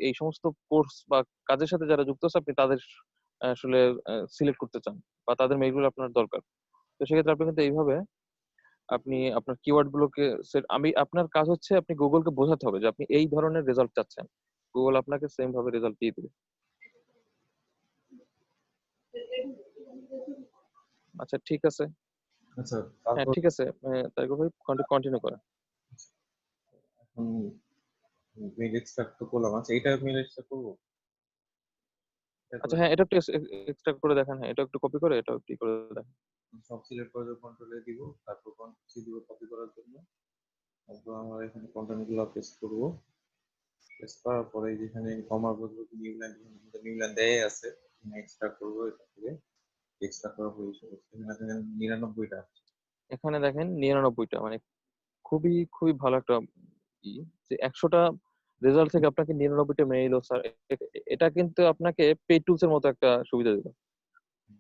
Speaker 2: এই সমস্ত কোর্স বা কাজের সাথে যারা যুক্ত আছে আপনি তাদের আসলে সিলেক্ট করতে চান বা তাদের মেইলগুলো আপনার দরকার, তো সেক্ষেত্রে আপনি কিন্তু এইভাবে আপনি আপনার কিওয়ার্ড গুলোকে আপনার কাজ হচ্ছে আপনি গুগলকে বোঝাতে হবে যে আপনি এই ধরনের রেজাল্ট চাচ্ছেন, গুগল আপনাকে সেম ভাবে রেজাল্ট দিয়ে দিবে। আচ্ছা ঠিক আছে,
Speaker 1: আচ্ছা
Speaker 2: হ্যাঁ
Speaker 1: তারপর
Speaker 2: ঠিক আছে, তারপর ভাই কন্টিনিউ করেন।
Speaker 1: এখন মেল এক্সট্রাক্ট তো করলাম। আচ্ছা এটা মেল এক্সট্রাক্ট করবো, এটা
Speaker 2: আচ্ছা
Speaker 1: করে
Speaker 2: হ্যাঁ এটা একটু এক্সট্রাক্ট করে দেখেন, হ্যাঁ এটা একটু কপি করে এটা একটু করে দেখেন।
Speaker 1: সব সিলেক্ট করে কন্ট্রোলে দিব, তারপর কন্ট্রোল সি দিব কপি করার জন্য। তারপর আমরা এখানে কন্টেন্ট গুলো পেস্ট করবো। পেস্ট করার পরে যেখানে কমার বদলে নিউ লাইন দেয় আছে, এক্সট্রাক্ট করবো এটা থেকে। এক্সট্রাক্ট করার পরে এখানে 99টা।
Speaker 2: এখানে দেখেন 99টা, মানে খুবই খুবই ভালো একটা ই যে 100টা রেজাল্ট থেকে আপনাকে 99টা মেইল ও স্যার, এটা কিন্তু আপনাকে পে টুলস এর মতো একটা সুবিধা দিল।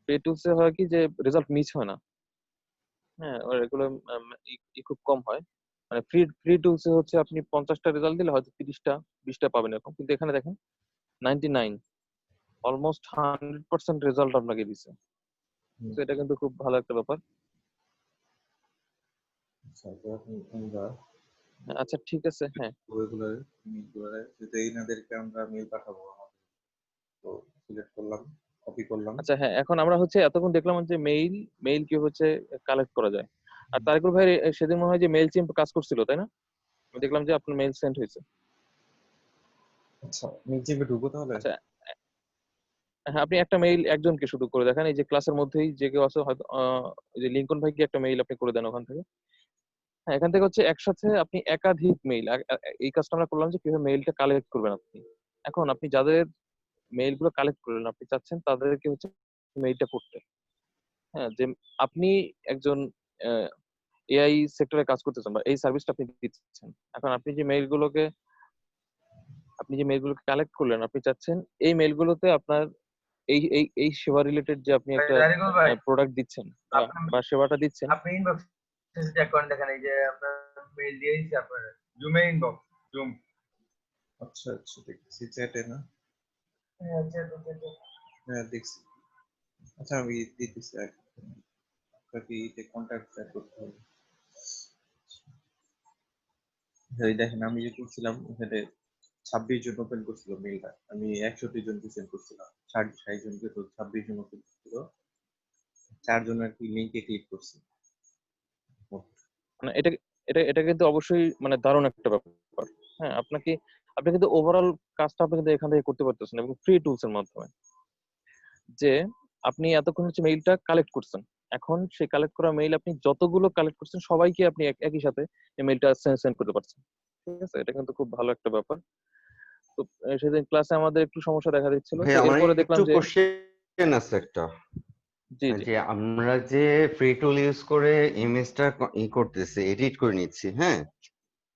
Speaker 2: পে টুলস এ হয় কি যে রেজাল্ট মিস হয় না, হ্যাঁ আর এগুলো খুব কম হয়। মানে ফ্রি ফ্রি টুলস এ হচ্ছে আপনি 50টা রেজাল্ট দিলে হয়তো 30টা 20টা পাবেন এরকম, কিন্তু এখানে দেখেন 99 অলমোস্ট 100% রেজাল্ট আপনাকে দিছে, তো এটা কিন্তু খুব ভালো একটা ব্যাপার।
Speaker 1: আচ্ছা তো এখন আমরা
Speaker 2: আচ্ছা ঠিক আছে, হ্যাঁ
Speaker 1: ওইগুলো মেইলগুলো যদি এনাদেরকে আমরা মেইল পাঠাবো আমাদের, তো সিলেক্ট করলাম, কপি করলাম।
Speaker 2: আচ্ছা হ্যাঁ এখন আমরা হচ্ছে এতক্ষণ দেখলাম যে মেইল মেইল কি হচ্ছে কালেক্ট করা যায়। আর তারিকুল ভাই সেদিন মনে হয় যে মেইল চিম্প কাজ করছিল, তাই না? আমি দেখলাম যে আপনার মেইল সেন্ড হয়েছে।
Speaker 1: আচ্ছা মিউজিকে ঢুকো তাহলে।
Speaker 2: আচ্ছা, হ্যাঁ, আপনি একটা মেইল একজনকে শুধু করে দেখেন, এই যে ক্লাসের মধ্যেই যে কেউ আছে হয়তো, এই যে লিঙ্কন ভাইকে একটা মেইল আপনি করে দেন ওখান থেকে। হ্যাঁ, এখান থেকে হচ্ছে একসাথে আপনি একাধিক মেইল, এই কাজটা আমরা করলাম যে কিভাবে মেইলটা কালেক্ট করবেন আপনি। এখন আপনি যাদের মেইল গুলো কালেক্ট করলেন, আপনি চাচ্ছেন তাদেরকে হচ্ছে মেইলটা করতে। হ্যাঁ, যে আপনি একজন এআই সেক্টরে কাজ করতেছেন বা এই সার্ভিসটা আপনি দিচ্ছেন। এখন আপনি যে মেইলগুলোকে কালেক্ট করলেন, আপনি চাচ্ছেন এই মেইলগুলোতে আপনার এই এই এই সেবা রিলেটেড যে আপনি একটা
Speaker 3: তারিকুল ভাই,
Speaker 2: প্রোডাক্ট দিচ্ছেন বা
Speaker 3: আপনি
Speaker 2: বা সেবাটা দিচ্ছেন।
Speaker 3: আপনি ইনবক্স চেক করেন, দেখেন এই যে আপনার মেইল দিয়ে দিয়েছি আপনার জুমে ইনবক্স জুম।
Speaker 1: আচ্ছা আচ্ছা দেখছি চ্যাটে না।
Speaker 3: হ্যাঁ,
Speaker 1: হ্যাঁ দেখছি। আচ্ছা আমি দিতেছি আপনাকে এটা কন্ট্যাক্ট চ্যাট করতে হবে। এই দেখেন আমি যে করছিলাম এখানে 26 জন ওপেন করছিল মেইলটা, আমি 61 জনকে সেন্ড করছিলাম, 60 জনকে, তো 26 জন ওপেন করছিল, 4 জন আর কি লিংকে ক্লিক করছে।
Speaker 2: মানে এটা এটা এটা কিন্তু অবশ্যই মানে দারুণ একটা ব্যাপার। হ্যাঁ, আপনি কিন্তু ওভারঅল কাজটা আপনি কিন্তু এখান থেকে করতে পারতেছেন এবং ফ্রি টুলস এর মাধ্যমে। যে আপনি এতক্ষণ হচ্ছে মেইলটা কালেক্ট করছেন, এখন সেই কালেক্ট করা মেইল আপনি যতগুলো কালেক্ট করছেন সবাইকে আপনি একই সাথে এই মেইলটা সেন্ড করতে পারছেন। ঠিক আছে, এটা কিন্তু খুব ভালো একটা ব্যাপার। তো সেদিন ক্লাসে আমাদের একটু সমস্যা দেখা দিচ্ছিল,
Speaker 4: ভাই
Speaker 2: তো
Speaker 4: আমার
Speaker 2: এরপরে দেখলাম
Speaker 4: একটু
Speaker 2: যে
Speaker 4: কোশ্চেন আছে একটা,
Speaker 2: জি জি
Speaker 4: যে আমরা যে ফ্রি টুল ইউজ করে ইমেজটা করতেছি, এডিট করে নিচ্ছি, হ্যাঁ,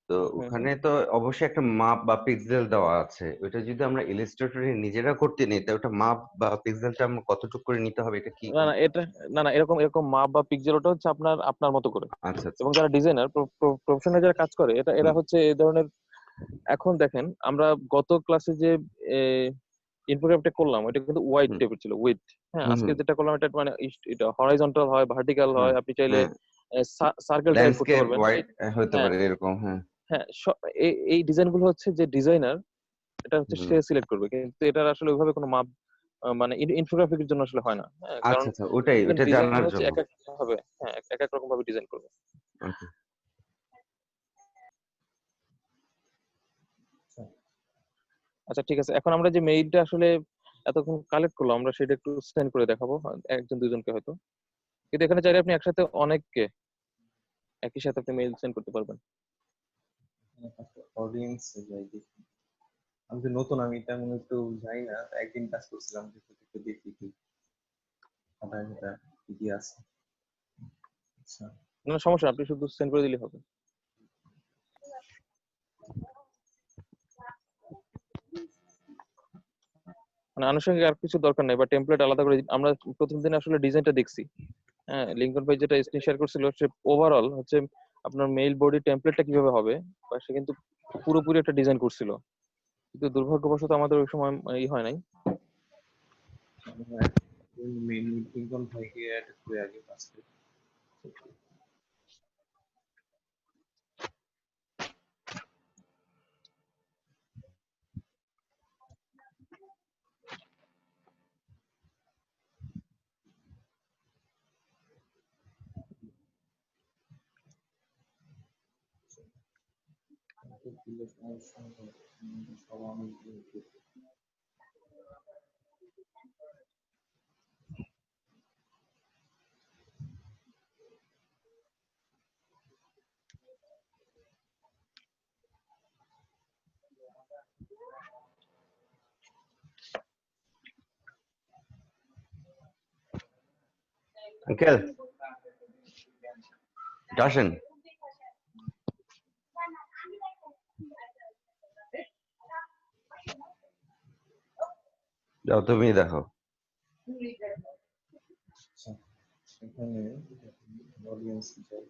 Speaker 4: তো
Speaker 2: হুম হুম।
Speaker 4: ওখানে তো অবশ্যই একটা মাপ বা পিক্সেল দেওয়া আছে। ওটা যদি আমরা ইলাস্ট্রেটরে নিজেরা করতে নিই, তাহলে ওটা মাপ বা পিক্সেলটা আমরা কতটুকু করে নিতে হবে, এটা কি
Speaker 2: না না এটা না না এরকম এরকম মাপ বা পিক্সেল ওটা হচ্ছে আপনার আপনার মতো করে।
Speaker 4: আচ্ছা আচ্ছা।
Speaker 2: এবং যারা ডিজাইনার প্রফেশনাল যারা কাজ করে, এরা
Speaker 4: হুম
Speaker 2: হচ্ছে এই ধরনের। এখন দেখেন আমরা গত ক্লাসে যে ইনফোগ্রাফিকটা করলাম ওটা কিন্তু ওয়াইড
Speaker 4: হুম
Speaker 2: টাইপের ছিল, উইথ। হ্যাঁ,
Speaker 4: হুম
Speaker 2: আজকে
Speaker 4: হুম,
Speaker 2: এটা করলাম, এটা মানে এটা হরাইজন্টাল হয়, ভার্টিক্যাল
Speaker 4: হ্যাঁ
Speaker 2: হয়, আপনি চাইলে
Speaker 4: হ্যাঁ,
Speaker 2: সার্কেল টাইপ করতে
Speaker 4: ল্যান্ডস্কেপ
Speaker 2: পারবেন।
Speaker 4: ওয়াইড হতে
Speaker 2: হ্যাঁ
Speaker 4: পারে এরকম, হ্যাঁ।
Speaker 2: হ্যাঁ, এই ডিজাইন গুলো হচ্ছে যে ডিজাইনার, এটা হচ্ছে
Speaker 4: হুম,
Speaker 2: সে সিলেক্ট করবে, কিন্তু এটার আসলে ওইভাবে কোনো মাপ মানে ইনফোগ্রাফিকের জন্য আসলে হয় না। হ্যাঁ, কারণ
Speaker 4: আচ্ছা আচ্ছা, ওটাই,
Speaker 2: একজন
Speaker 4: ওটা
Speaker 2: ডিজাইনার
Speaker 4: জানার
Speaker 2: হচ্ছে
Speaker 4: জন্য।
Speaker 2: এক এক ভাবে, হ্যাঁ এক এক রকম ভাবে ডিজাইন করবে।
Speaker 4: ওকে।
Speaker 2: আচ্ছা ঠিক আছে, এখন আমরা যে মেইলটা আসলে এতক্ষণ কালেক্ট করলাম, আমরা সেটা একটু সেন্ড করে দেখাবো একজন দুজনকে হয়তো। কিন্তু এখানে চাইলে আপনি একসাথে অনেককে একই সাথে আপনি মেইল সেন্ড করতে পারবেন।
Speaker 1: অডিয়েন্স যাই দেখি, আমি তো নতুন, আমি তেমন একটু যাই না, একদিন কাজ করছিলাম, একটু দেখি কি আধার এটা কি আছে। আচ্ছা
Speaker 2: না সমস্যা না, আপনি শুধু সেন্ড করে দিলে হবে। মানে আনুষঙ্গিক আর কিছু দরকার নাই বা টেমপ্লেট আলাদা করে আমরা প্রথম দিন আসলে ডিজাইনটা দেখছি। হ্যাঁ, লিঙ্কন ভাই যেটা স্ক্রিন শেয়ার করছিল সে ওভারঅল হচ্ছে আপনার মেইল বডি টেমপ্লেটটা কিভাবে হবে, বা সে কিন্তু পুরোপুরি একটা ডিজাইন করছিল। কিন্তু দুর্ভাগ্যবশত আমাদের ওই সময় হয় নাই।
Speaker 1: মেইন লিঙ্কন ভাইকে অ্যাড করে আগে ফার্স্টে।
Speaker 4: আঙ্কেল আসেন। যাও তুমি দেখো।
Speaker 1: আচ্ছা এখানে অডিয়েন্স যাই,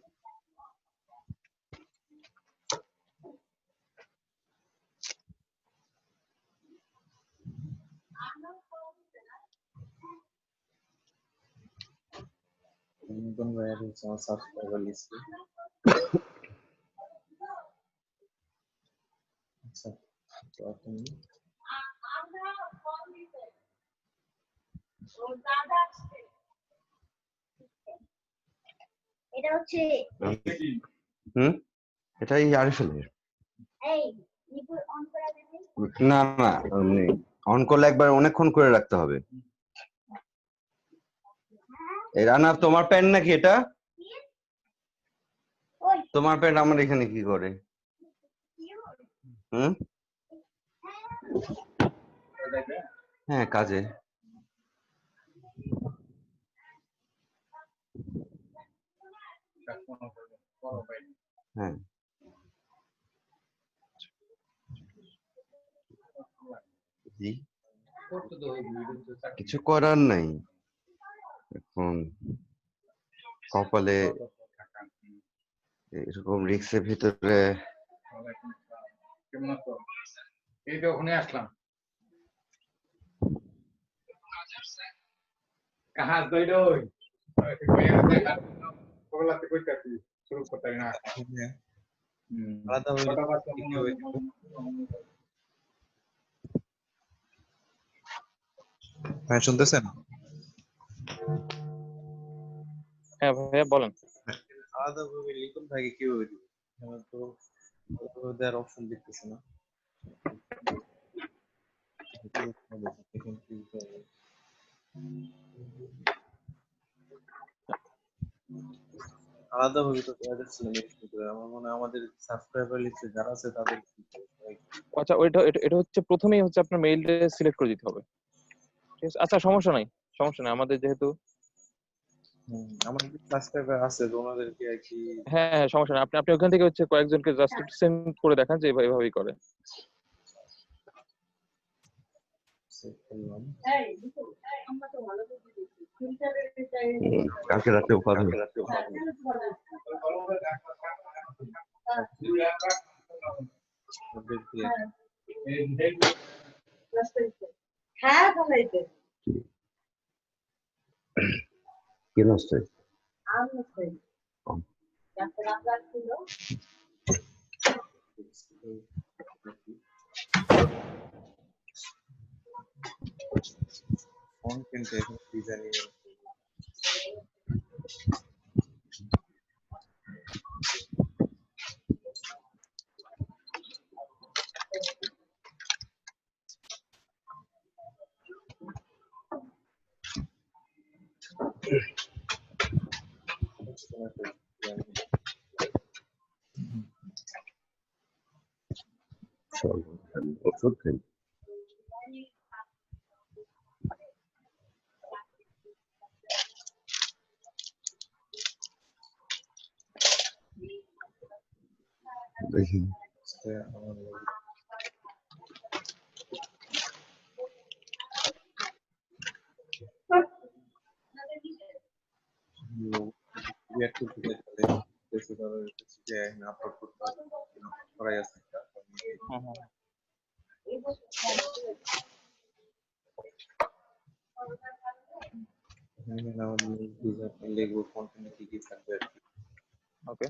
Speaker 1: লিঙ্কন ভাই অ্যাড হচ্ছে আমার সাবস্ক্রাইবার লিস্টে। আচ্ছা তো আপনি
Speaker 4: হুম, এটাই আরিফেলের। না না, অন করলে একবার অনেকক্ষণ করে রাখতে হবে। এই রানা, তোমার প্যান্ট নাকি এটা? তোমার প্যান্ট আমার এখানে কি করে? হুম, হ্যাঁ, কাজে। হ্যাঁ, জি, কিছু করার নাই এখন। কপালে এরকম রিক্সের ভিতরে।
Speaker 5: এই তো ওখানে আসলাম কাজ দইডই ওগুলাতে কইতাছি শুরু করতে না
Speaker 1: আলাদাভাবে
Speaker 5: কটা বাজে
Speaker 1: কিভাবে দিব? হ্যাঁ, শুনতেছেন?
Speaker 2: হ্যাঁ ভাইয়া বলেন।
Speaker 1: আলাদাভাবে লিখুন ভাইকে কিভাবে দিব? আমার তো ওভাবে দেওয়ার অপশন দেখতেছি না। এখন কি করব? আলাদাভাবে তো দেওয়া যাচ্ছে না মেনশন করে। আমার মনে হয় আমাদের সাবস্ক্রাইবার লিস্টে যারা আছে তাদের
Speaker 2: আচ্ছা, ওইটা এটা এটা হচ্ছে প্রথমেই হচ্ছে আপনার মেইলটা সিলেক্ট করে দিতে হবে। ঠিক আছে, আচ্ছা সমস্যা নাই, সমস্যা নাই। আমাদের যেহেতু
Speaker 1: আমার সাবস্ক্রাইবার আছে তো ওনাদেরকে আর কি
Speaker 2: হ্যাঁ হ্যাঁ, সমস্যা নাই। আপনি আপনি ওখান থেকে হচ্ছে কয়েকজনকে জাস্ট একটু সেন্ড করে দেখান যে এভাবেই করে।
Speaker 1: সেভ করলাম।
Speaker 4: কালকে রাতে উপাধি।
Speaker 1: আপডেট দিয়ে
Speaker 4: কি নষ্ট হয়েছে?
Speaker 1: ফন্ট কিন্তু এখন ডিজাইনিং
Speaker 4: ওষুধ খাই। দেখি
Speaker 1: আমার ক্রিয়েট করতে চাইলে তাহলে যে আপলোড করতে হবে করাই আছে একটা এখানে আমাদের ডিজাইন লিখবো কন্টেন্টে কি কি থাকবে আর কি
Speaker 2: ওকে,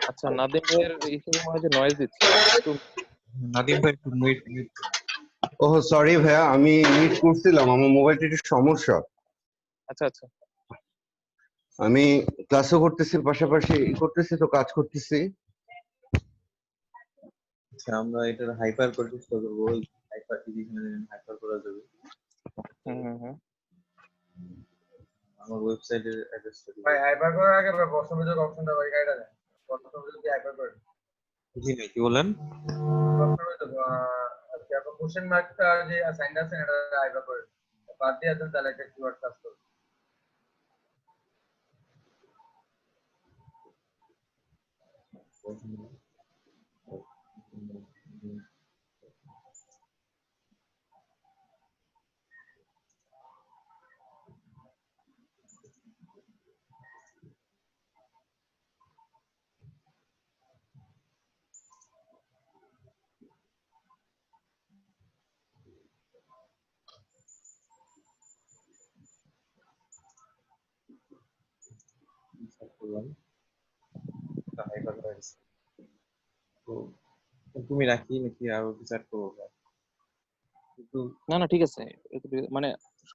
Speaker 2: আচ্ছা নাদিম ভাইয়ের এখানে মনে হয় যে নয়েজ দিচ্ছে একটু।
Speaker 1: নাদিম ভাই একটু মিট
Speaker 4: ওহ সরি ভাইয়া, আমি মিট করছিলাম, আমার মোবাইলটা একটু সমস্যা।
Speaker 2: আচ্ছা আচ্ছা,
Speaker 4: আমি ক্লাসও করতেছি, পাশাপাশি করতেছি, তো কাজ করতেছি।
Speaker 1: আমরা এটার হাইপার করে চেষ্টা করবো ওই হাইপার এখানে হাইপার করা যাবে
Speaker 2: হুম।
Speaker 1: আমার ওয়েবসাইটের অ্যাড্রেসটা
Speaker 3: ভাই হাইপার করার আগে বর্ষবিজক অপশনটা ভাই গাইডা দেন। বর্ষবিজক দিয়ে হাইপার করে
Speaker 1: বুঝি নাই কি বলেন
Speaker 3: বর্ষবিজক আজকে আপনার কোশ্চেন মার্কটা যে সাইন আছে এটা হাইপার করে বাদ দিয়ে দেন তাহলে একটা কিওয়ার্ড কাজ করবে।
Speaker 1: করলাম, হাই কথা হয়েছে। তো তুমি রাখি নাকি আরো কিছু অ্যাড করবো ভাই? কিন্তু
Speaker 2: না না ঠিক আছে, মানে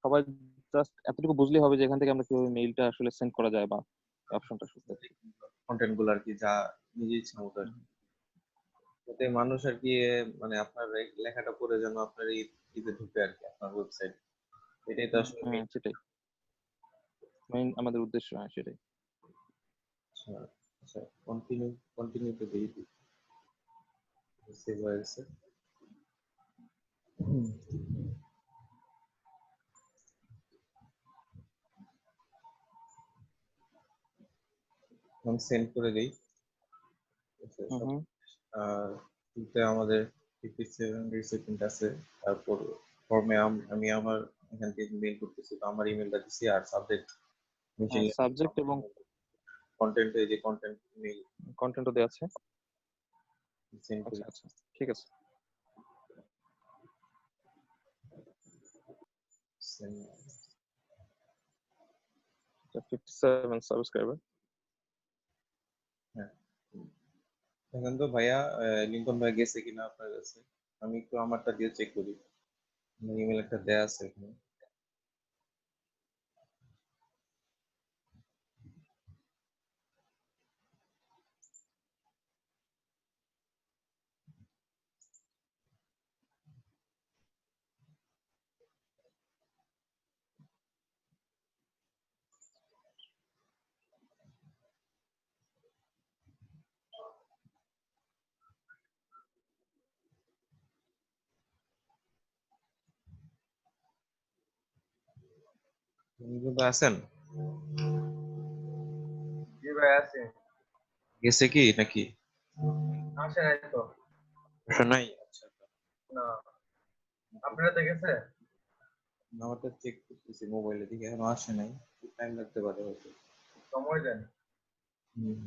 Speaker 2: সবাই জাস্ট এতটুকু বুঝলেই হবে যে এখান থেকে আমরা কিভাবে মেইলটা আসলে সেন্ড করা যায় বা অপশনটা আসলে
Speaker 1: কন্টেন্ট গুলো আর কি যা নিজে ইচ্ছা মতো আর কি। যাতে মানুষ আর কি মানে আপনার এই লেখাটা পড়ে যেন আপনার এই ইতে ঢুকে আর কি আপনার ওয়েবসাইট, এটাই তো আসলে main।
Speaker 2: সেটাই মেইন আমাদের উদ্দেশ্য, হ্যাঁ সেটাই।
Speaker 1: আচ্ছা আচ্ছা, কন্টিনিউ কন্টিনিউ তো দিই, সেভ হয়ে গেছে। আমি সেন্ড করে দিই। আচ্ছা, সব
Speaker 2: হুম
Speaker 1: আর এতে আমাদের 57 রিসিপিয়েন্ট আছে। তারপর ফর্মে আমি আমার এখান থেকে মেইল করতেছি, তো আমার ইমেলটা দিছি আর সাবজেক্ট মেনশন
Speaker 2: সাবজেক্ট এবং
Speaker 1: কন্টেন্ট, এই যে কন্টেন্ট মেইল
Speaker 2: কন্টেন্টও দেওয়া আছে।
Speaker 1: সেন্ড করি।
Speaker 2: আচ্ছা আচ্ছা ঠিক আছে।
Speaker 1: Send।
Speaker 2: 57 সাবস্ক্রাইবার।
Speaker 1: হ্যাঁ, এখন তো ভাইয়া লিঙ্কন ভাই গেছে কিনা আপনার কাছে, আমি একটু আমারটা দিয়ে চেক করি। আমার ইমেল একটা দেয়া আছে এখানে। লিঙ্কন ভাই আছেন?
Speaker 3: জি ভাই আছে।
Speaker 1: গেছে কি নাকি?
Speaker 3: আসে নাই তো।
Speaker 1: সমস্যা নাই। আচ্ছা,
Speaker 3: না, আপনারা তো গেছে?
Speaker 1: আমারটা চেক করতেছি মোবাইলে, দিকে এখনো আসে নাই, টাইম লাগতে পারে হয়তো।
Speaker 3: সময় দেন,
Speaker 1: হুম।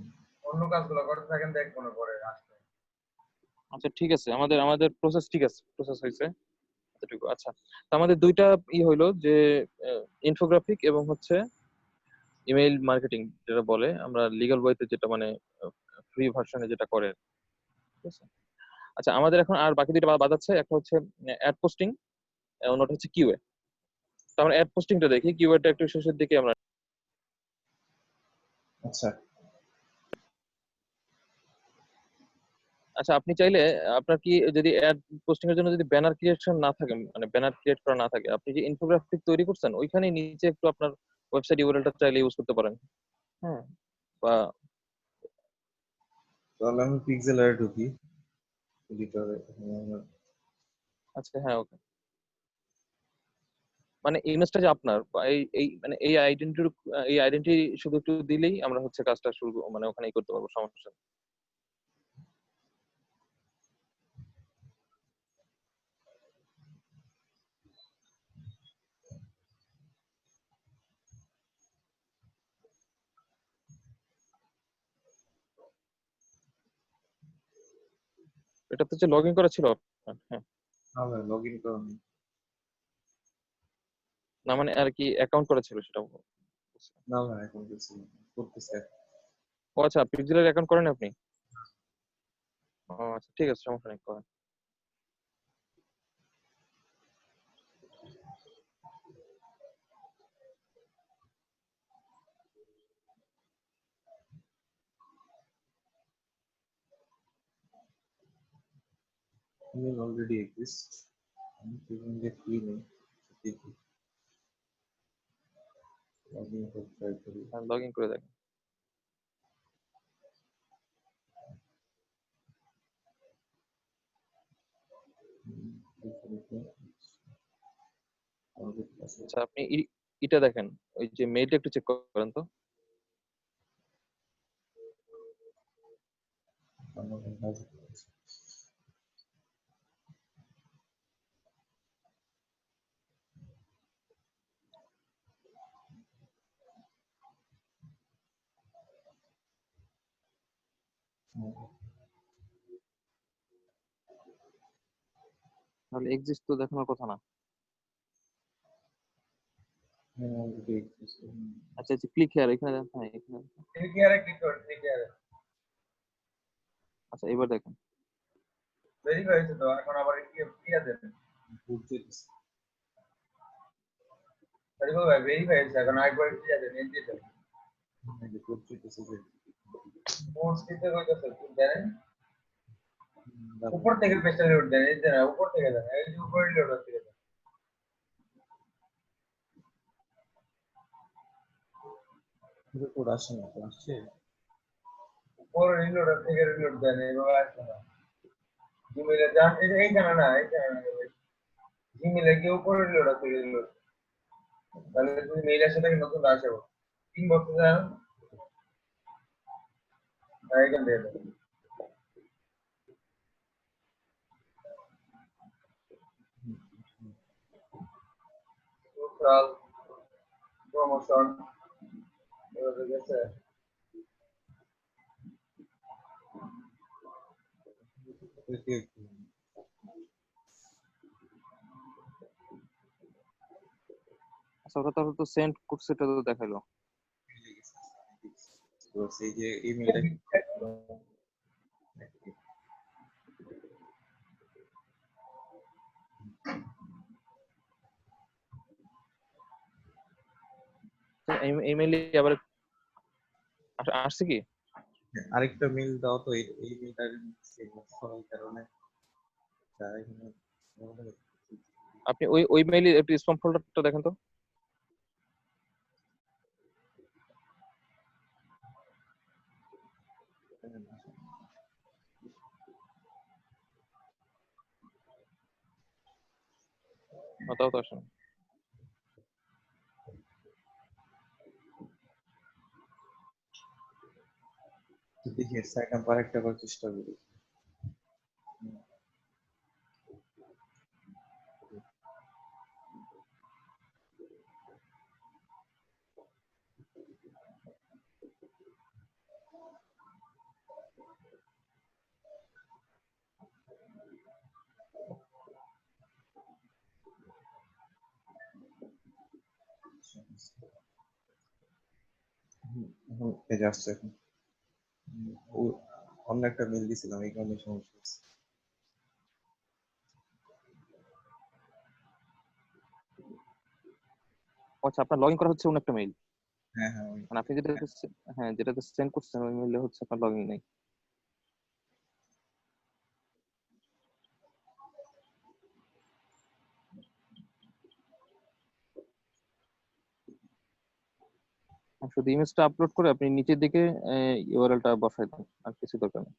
Speaker 3: অন্য কাজগুলো করতে থাকেন, দেখবো না পরে আসলে।
Speaker 2: আচ্ছা ঠিক আছে, আমাদের আমাদের প্রসেস ঠিক আছে, প্রসেস হয়েছে এতটুকু। আচ্ছা, তো আমাদের দুইটা হইলো যে ইনফোগ্রাফিক এবং হচ্ছে ইমেইল মার্কেটিং, যেটা বলে আমরা লিগ্যাল বইতে যেটা মানে ফ্রি ভার্সনে যেটা করে, ঠিক আছে। আচ্ছা, আমাদের এখন আর বাকি দুইটা বাদ আছে, একটা হচ্ছে অ্যাড পোস্টিং, অন্যটা হচ্ছে কিউএ। তো আমরা অ্যাড পোস্টিংটা দেখি, কিউএটা একটু শেষের দিকে আমরা।
Speaker 1: আচ্ছা
Speaker 2: আচ্ছা, আপনি চাইলে আপনার কি যদি অ্যাড পোস্টিং এর জন্য যদি ব্যানার ক্রিয়েশন না থাকে, মানে ব্যানার ক্রিয়েট করা না থাকে, আপনি যে ইনফোগ্রাফিক তৈরি করছেন ওইখানে নিচে একটু আপনার ওয়েবসাইট ইউআরএলটা চাইলে ইউজ করতে পারেন। হ্যাঁ, বা
Speaker 1: তাহলে আমি পিক্সেলারে ঢুকি এডিটরে।
Speaker 2: আচ্ছা হ্যাঁ ওকে, মানে ইমেজটা যে আপনার বা এই এই মানে এই আইডেন্টি শুধু একটু দিলেই আমরা হচ্ছে কাজটা শুরু মানে ওখানেই করতে পারবো, সমস্যা নেই। এটাতে যে লগ ইন করা ছিল আপনার, হ্যাঁ।
Speaker 1: না ভাই, লগ ইন করা নেই।
Speaker 2: না মানে আর কি অ্যাকাউন্ট করা ছিল সেটা বলছি।
Speaker 1: না ভাই, এখন কিছু করতেছে।
Speaker 2: ও আচ্ছা, পিক্সেলের অ্যাকাউন্ট করেন আপনি? ও আচ্ছা ঠিক আছে, সমস্যা নেই, করেন।
Speaker 1: email already exists, আমি even যে free নেই, দেখি লগ ইন করতে ট্রাই করি।
Speaker 2: লগ ইন করে দেখেন। আচ্ছা, আপনি এটা দেখেন, ওই যে মেইলটা একটু চেক করেন তো। তাহলে এক্সিস্ট তো দেখানোর কথা না।
Speaker 1: হ্যাঁ, দেখতেছি।
Speaker 2: আচ্ছা আচ্ছা, ক্লিক হিয়ার এখানে দেন, হ্যাঁ এখানে।
Speaker 3: ক্লিক হিয়ারে ক্লিক করুন, ক্লিক হিয়ারে।
Speaker 2: আচ্ছা এবার দেখেন।
Speaker 3: ভেরিফাই হয়েছে তো, এখন আবার কি আছে?
Speaker 1: বুঝতেছি।
Speaker 3: ভেরিফাই ভাই, ভেরিফাই হয়েছে, এখন আরেকবার কি আছে? নেট দিয়ে দেন।
Speaker 1: এই যে বুঝতেছি যে
Speaker 3: কোর্স দিতে কইতাছে, কি জানেন?
Speaker 1: দাঁড়ান।
Speaker 3: উপর থেকে পেজটা লোড দেন, এই যে না, উপর থেকে দেন, এই যে উপরে লোড হচ্ছে দেন।
Speaker 1: রিপোর্ট আসে না তো, আসছে?
Speaker 3: উপরে রিলোড থেকে রিলোড দেন, এইভাবে আসবে না। জিমেইলে যান, এই যে এইখানে না, এইখানে না, জিমেইলে গিয়ে উপরে রিলোড আছে, রিলোড। তাহলে যদি মেইলের সাথে নতুন আসে, ইনবক্সে যান, এইখান থেকে দেন। সোশ্যাল প্রমোশন এভাবে গেছে।
Speaker 2: আচ্ছা ওটা তাহলে তো সেন্ড করছে, এটা তো দেখালো।
Speaker 1: তো সেই যে ইমেলটা
Speaker 2: ইমেইলে আবার আসছে কি?
Speaker 1: আরেকটা মেল দাও তো, এই মেলটা এই কারণে তাই এখানে
Speaker 2: আপনি ওই মেইলে একটু স্প্যাম ফোল্ডারটা দেখেন তো। তাও তো আসে না।
Speaker 1: দেখি সাইড নাম্বার একটা করার চেষ্টা করি। এই যে আসছে এখন। অন্য একটা মেল দিছিলাম, এই কারণে সমস্যা হচ্ছে।
Speaker 2: আচ্ছা আপনার লগইন করা হচ্ছে অন্য একটা মেইল,
Speaker 1: হ্যাঁ হ্যাঁ ওই
Speaker 2: মানে আপনি যেটাতে সেন্ড করছেন ওই মেইলে হচ্ছে আপনার লগইন নেই। শুধু ইমেজটা আপলোড করে আপনি নিচের দিকে ইউআরএলটা বসাই দেন, আর কিছু দরকার নেই।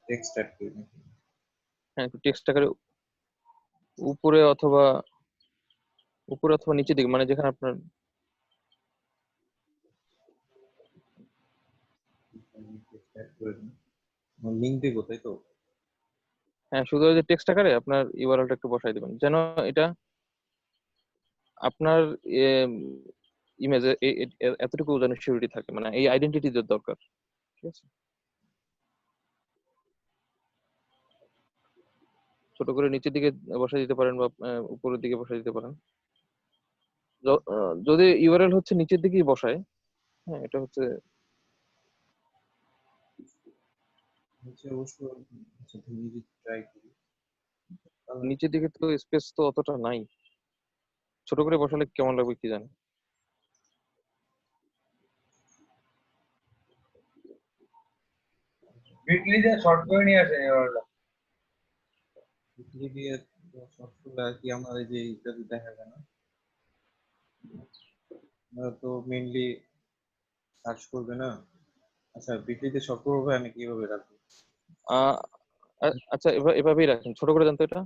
Speaker 1: টেক্সট টাইপ করি নাকি?
Speaker 2: হ্যাঁ একটু টেক্সট আকারে উপরে অথবা নিচের দিকে, মানে যেখানে আপনার
Speaker 1: টেক্সট টাইপ করে দিই। লিঙ্ক দিব তাই তো?
Speaker 2: হ্যাঁ শুধু ওই যে টেক্সট আকারে আপনার ইউআরএলটা একটু বসাই দিবেন, যেন এটা আপনার ইমেজে এতটুকু যেন সিউরিটি থাকে, মানে এই আইডেন্টিটি দরকার। ঠিক আছে, ছোট করে নিচের দিকে বসাই দিতে পারেন বা উপরের দিকে বসাই দিতে পারেন। যদি ইউআরএল হচ্ছে নিচের দিকেই বসায়, হ্যাঁ এটা হচ্ছে
Speaker 1: অবশ্য নিজে ট্রাই করি।
Speaker 2: নিচের দিকে তো স্পেস তো অতটা নাই, ছোট করে বসালে কেমন লাগবে কি জানি।
Speaker 3: বিটলি যে শর্ট করে নিয়ে আসেন এবারটা।
Speaker 1: দিয়ে সবগুলো আর কি আমার এই যে ইত্যাদি দেখা যায় না। আমরা তো মেইনলি সার্চ করবে না। আচ্ছা বিক্রিতে সক্রিয় হবে, আমি কিভাবে রাখবো?
Speaker 2: আচ্ছা এভাবেই রাখেন, ছোট করে দেন তো, এটা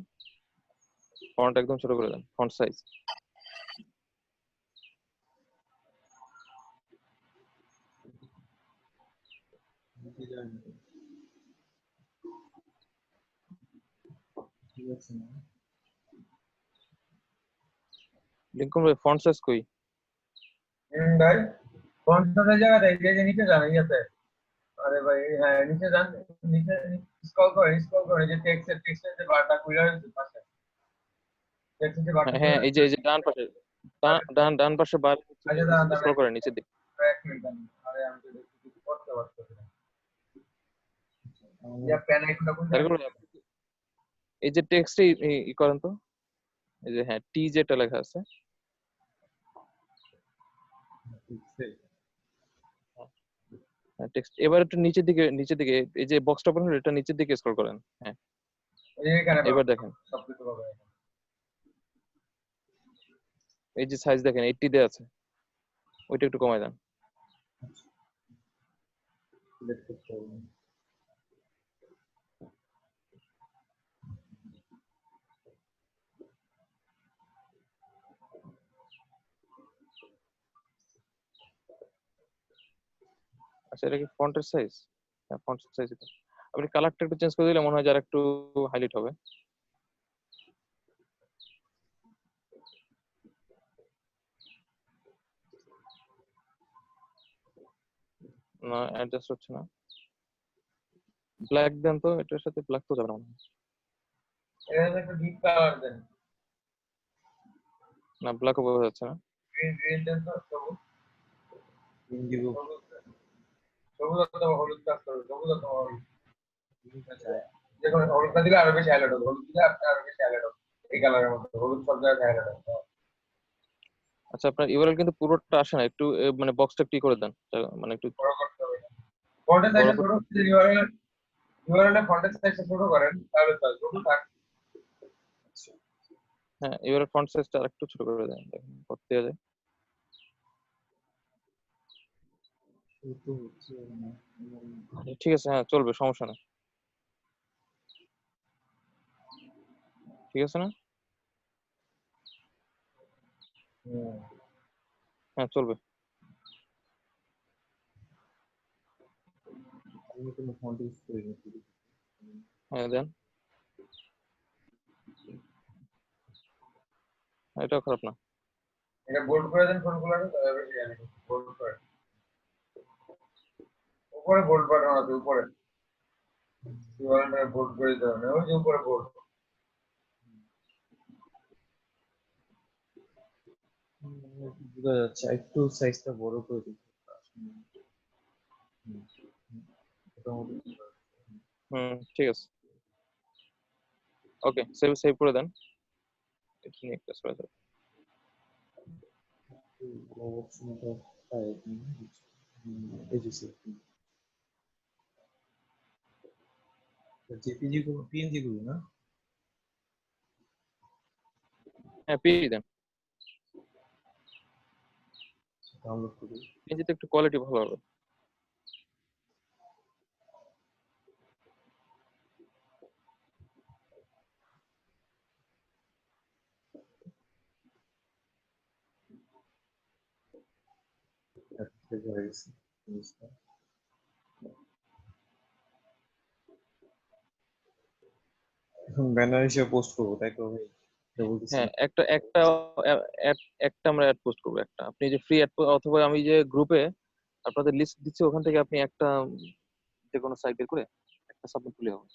Speaker 2: ফন্ট একদম ছোট করে দেন, ফন্ট সাইজ।
Speaker 1: ঠিক আছে না?
Speaker 2: লিঙ্কন ভাই ফন্ট সাইজ কই?
Speaker 3: ভাই ফন্ট সাইজের জায়গাতে এই যে নিচে যান ইয়াতে, আরে ভাই হ্যাঁ নিচে যান, নিচে স্ক্রল করেন যে টেক্সটের যে বারটা খুলে হয়েছে পাশে, টেক্সটের যে বারটা
Speaker 2: হ্যাঁ
Speaker 3: খুলে
Speaker 2: এই যে ডান পাশে ডান পাশে বার
Speaker 3: আচ্ছা দাঁড়ান
Speaker 2: স্ক্রল করেন নিচের দিকে।
Speaker 3: এক মিনিট দাঁড়ান, আরে আমি তো দেখছি কিছু করতে পারতেছি না। ইয়া পেন আইকনটা কোনটা?
Speaker 2: তারপর এই যে টেক্সটে ই করেন তো, এই যে হ্যাঁ টি যেটা লেখা আছে টেক্সট, এবার একটু নিচের দিকে এই যে বক্সটা পড়ুন, এটা নিচের দিকে স্ক্রল করেন। হ্যাঁ
Speaker 3: এখানে
Speaker 2: এবার দেখেন
Speaker 3: সবকিছু পাবে।
Speaker 2: এই যে সাইজ দেখেন 80 দেয়া আছে, ওইটা একটু কমায় দেন।
Speaker 1: সিলেক্ট করতে হবে।
Speaker 2: আচ্ছা এটা কি ফন্টের সাইজ? হ্যাঁ ফন্ট সাইজ এটা। আপনি কালারটা একটু চেঞ্জ করে দিলে মনে হয় যারা একটু হাইলাইট হবে। না অ্যাডজাস্ট হচ্ছে না। ব্ল্যাক দেন তো, এটার সাথে ব্ল্যাক তো যাবে না মনে হয়।
Speaker 3: এখানে একটু ডিপ কালার দেন,
Speaker 2: না ব্ল্যাকও বোঝা যাচ্ছে না।
Speaker 3: গ্রিন দেন তো, সবুজ
Speaker 1: ইন্ডিগো
Speaker 3: সবুজ দেন। সবুজ অথবা হলুদ কাজ করবে, সবুজ অথবা হলুদ,
Speaker 1: চায়।
Speaker 3: দেখুন হলুদটা দিলে আরো বেশি হাইলাইট হবে, হলুদ দিলে আপনার আরো বেশি হাইলাইট হবে, এই কালারের মধ্যে হলুদ সব জায়গায় হাইলাইট হবে।
Speaker 2: আচ্ছা আপনার ইউআরএল কিন্তু পুরোটা আসে না, একটু মানে বক্সটা একটু করে দেন, মানে একটু
Speaker 3: বড় করতে হবে, ফন্টের
Speaker 2: বড়
Speaker 3: সাইজটা ছোট
Speaker 2: করতে।
Speaker 3: করতে ইউআরএল ফন্টের সাইজটা ছোট করেন তাহলে চলবে, ছোট থাক।
Speaker 2: হ্যাঁ ইউআরএল ফন্ট সাইজটা আরেকটু ছোট করে দেন, দেখেন করতে যায়।
Speaker 1: তো হচ্ছে না।
Speaker 2: ঠিক আছে হ্যাঁ চলবে, সমস্যা নেই। ঠিক আছে না? হ্যাঁ চলবে।
Speaker 1: আমি কোনো ফন্ট ইউজ করি না।
Speaker 2: হ্যাঁ দেন, এটাও খারাপ না।
Speaker 3: এটা বোল্ড করে দেন ফন্টগুলোকে, তাহলে বেশি হাইলাইট হবে, বোল্ড করে উপরে বোল্ড বাটন আছে উপরে, ইউআরএল বোল্ড করে দিতে হবে, ওই যে উপরে বোল্ড।
Speaker 1: বোঝা যাচ্ছে, একটু সাইজটা বড় করে দিই। মোটামুটি
Speaker 2: ঠিক আছে ওকে, সেভ করে দেন, এটা নিয়ে কাজ করা যাবে।
Speaker 1: অপশনটা পাই। এই যে জেপিজি গুলো পিএনজি গুলো না
Speaker 2: হ্যাঁ পিএনজি দেন,
Speaker 1: ডাউনলোড করি।
Speaker 2: পিএনজিতে একটু কোয়ালিটি ভালো হবে।
Speaker 1: সেভ হয়ে গেছে জিনিসটা। এখন ব্যানার হিসেবে পোস্ট করবো, তাই তো ভাই? এটা বলতেছি।
Speaker 2: হ্যাঁ একটা আমরা অ্যাড পোস্ট করবো, একটা আপনি যে ফ্রি অ্যাড, অথবা আমি যে গ্রুপে আপনাদের লিস্ট দিচ্ছি ওখান থেকে আপনি একটা যে কোনো সাইট বের করে একটা সাবমিট করলে হবে।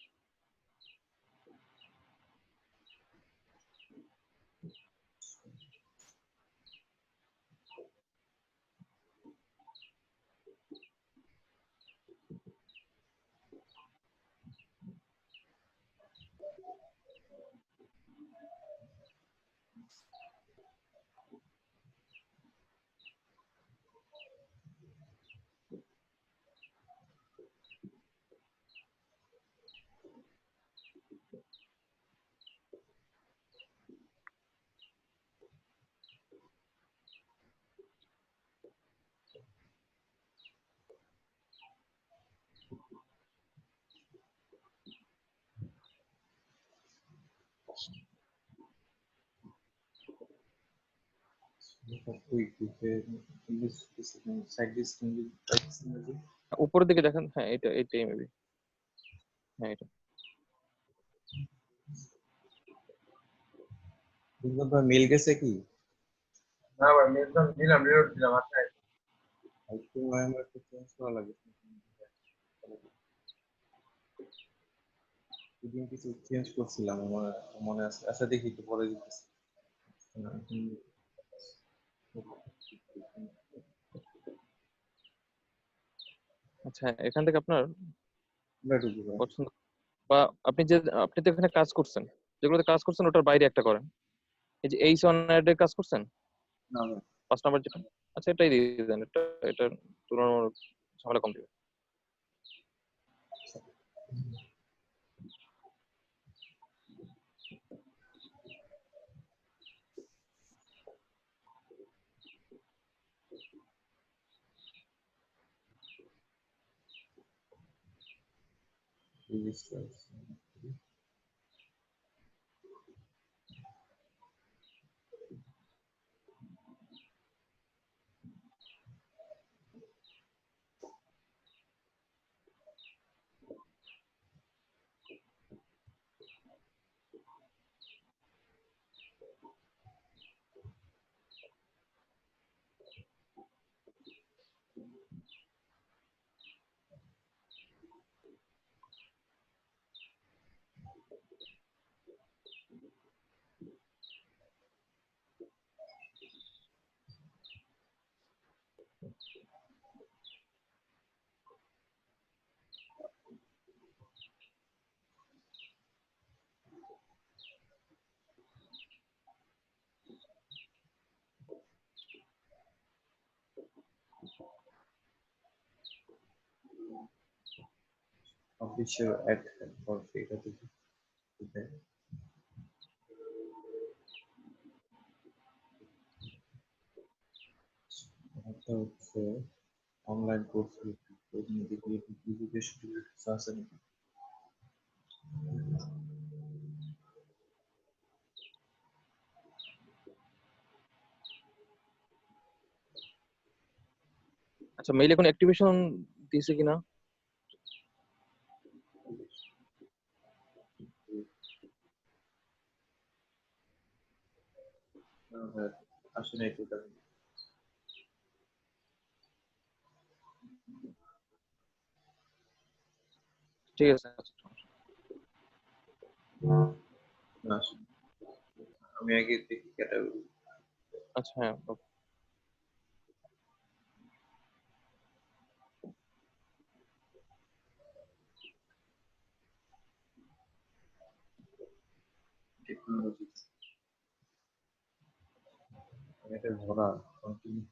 Speaker 1: ওই গ্রুপে ইংলিশ সাইড ডিস্টিং
Speaker 2: উপরের দিকে দেখেন, হ্যাঁ এইটাই মেবি, হ্যাঁ এটা।
Speaker 1: বিপ্লব ভাই মেল গেছে কি?
Speaker 3: না ভাই মেলটা দিলাম, রিলোড দিলাম, আচ্ছা
Speaker 1: একটু নভেম্বর একটু চেঞ্জ করা লাগে। সেদিন কিছু চেঞ্জ করছিলাম, আমার মনে আছে। আচ্ছা দেখি একটু পরে দিতেছি।
Speaker 2: আচ্ছা, এখান থেকে আপনার
Speaker 1: ঢুকি ভাই।
Speaker 2: পছন্দ, বা আপনি তো এখানে কাজ করছেন, যেগুলোতে কাজ করছেন ওটার বাইরে একটা করেন। এই যে H1 এর কাজ করছেন
Speaker 1: না ভাই,
Speaker 2: 5 নাম্বার যেটা, আচ্ছা এটাই দিয়ে দেন, এটা তুলনামূলক ঝামেলা কম দিবে।
Speaker 1: register. Official ad for এটা থেকে এটা হচ্ছে অনলাইন কোর্স এডুকেশন আছে নাকি?
Speaker 2: আচ্ছা, মেইলে কোনো অ্যাক্টিভেশন দিয়েছে কিনা?
Speaker 1: না ভাই, আসে নাই তো এটা।
Speaker 2: ঠিক আছে,
Speaker 1: না আসে নাই। আমি আগে দেখি ক্যাটাগরি।
Speaker 2: আচ্ছা হ্যাঁ okay.
Speaker 1: টেকনোলজি এটা ভরা কন্টিনিউ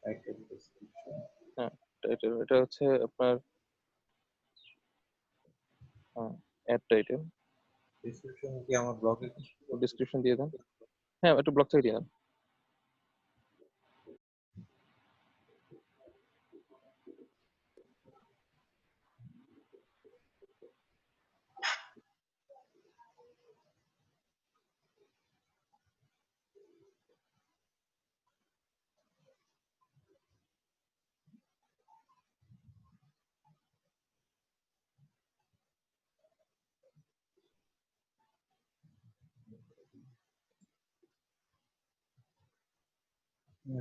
Speaker 1: টাইটেল ডেসক্রিপশন।
Speaker 2: হ্যাঁ এটা হচ্ছে আপনার অ্যাড টাইটেল,
Speaker 1: ডেসক্রিপশন কি আমার ব্লগে
Speaker 2: ডিসক্রিপশন দিয়ে দেন। হ্যাঁ একটু ব্লগ থেকে দিয়ে দেন।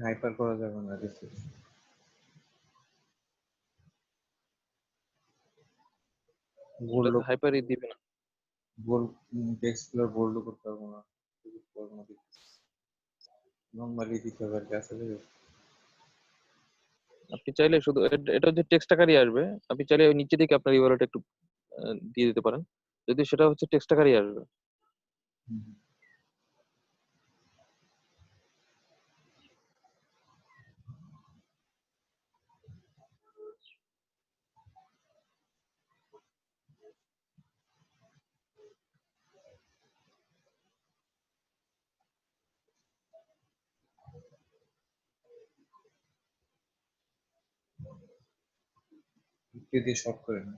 Speaker 1: হাইপার করা যাবে না ডেসক্রিপশন। বোল্ড
Speaker 2: এটাতে হাইপারই দিবে না।
Speaker 1: বোল্ড টেক্সট গুলো বোল্ড করতে পারবো না, নর্মালি দিতে হবে আর কি আসলে।
Speaker 2: আপনি চাইলে শুধু এটা যে টেক্সট আকারই আসবে, আপনি চাইলে ওই নিচে দিকে আপনার ইউআরএলটা একটু দিয়ে দিতে পারেন, যদি সেটা হচ্ছে টেক্সট আকারই আসবে।
Speaker 1: একটু দিয়ে শর্ট করে না।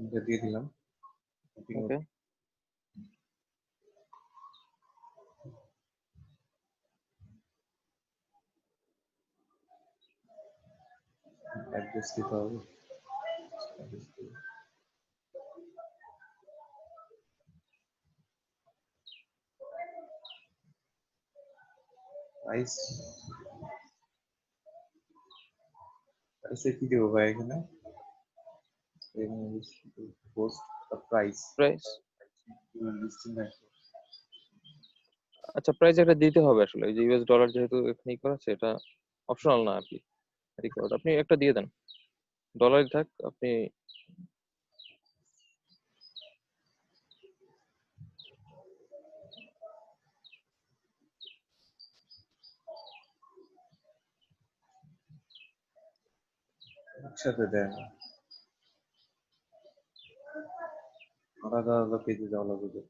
Speaker 1: এটা দিয়ে দিলাম।
Speaker 2: ওকে,
Speaker 1: অ্যাড্রেস দিতে হবে। প্রাইস প্রাইসে কি দেবো ভাই এখানে? Post price
Speaker 2: price.
Speaker 1: লিস্টিং।
Speaker 2: আচ্ছা, প্রাইস একটা দিতে হবে আসলে, এই যে ইউএস ডলার যেহেতু এখানে করা আছে, এটা অপশনাল না আর কি। আপনি একটা দিয়ে দেন, ডলারই থাক আপনি।
Speaker 1: একসাথে দেয় না, আলাদা আলাদা পেজে যাওয়া লাগবে।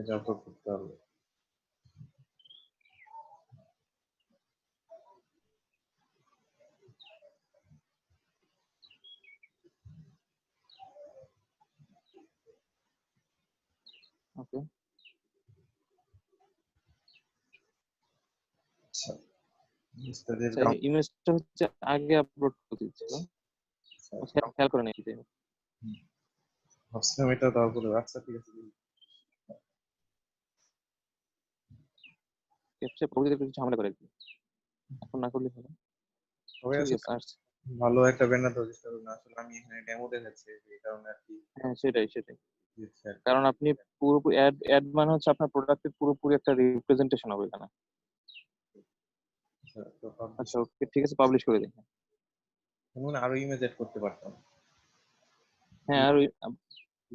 Speaker 1: এটা আপলোড করতে হবে।
Speaker 2: ওকে,
Speaker 1: আচ্ছা, ইমেজটা
Speaker 2: ইমেজটা হচ্ছে আগে আপলোড করতে দিচ্ছিল, খেয়াল করে নাকি?
Speaker 1: ভাবছিলাম এটা দেওয়া করে। আচ্ছা ঠিক আছে,
Speaker 2: ক্যাপচা প্রকৃতির কিছু ঝামেলা করে একটু, এখন না করলে হবে।
Speaker 1: সবাই
Speaker 2: ঠিক
Speaker 1: আসলে
Speaker 2: আছে, আসছে।
Speaker 1: ভালো একটা ব্যানার দেওয়ার চেষ্টা করুন। আসলে আমি এখানে ডেমো দেখাচ্ছি, এই কারণে আর কি
Speaker 2: হ্যাঁ, সেটাই সেটাই।
Speaker 1: দিচ্ছি আর কি।
Speaker 2: কারণ আপনি পুরোপুরি অ্যাড মানে হচ্ছে আপনার প্রোডাক্টের পুরোপুরি একটা রিপ্রেজেন্টেশন হবে এখানে।
Speaker 1: আচ্ছা, তো
Speaker 2: আচ্ছা, ওকে, ঠিক আছে, পাবলিশ করে দিন।
Speaker 1: যেমন আরো ইমেজ এড করতে পারতাম।
Speaker 2: হ্যাঁ, আর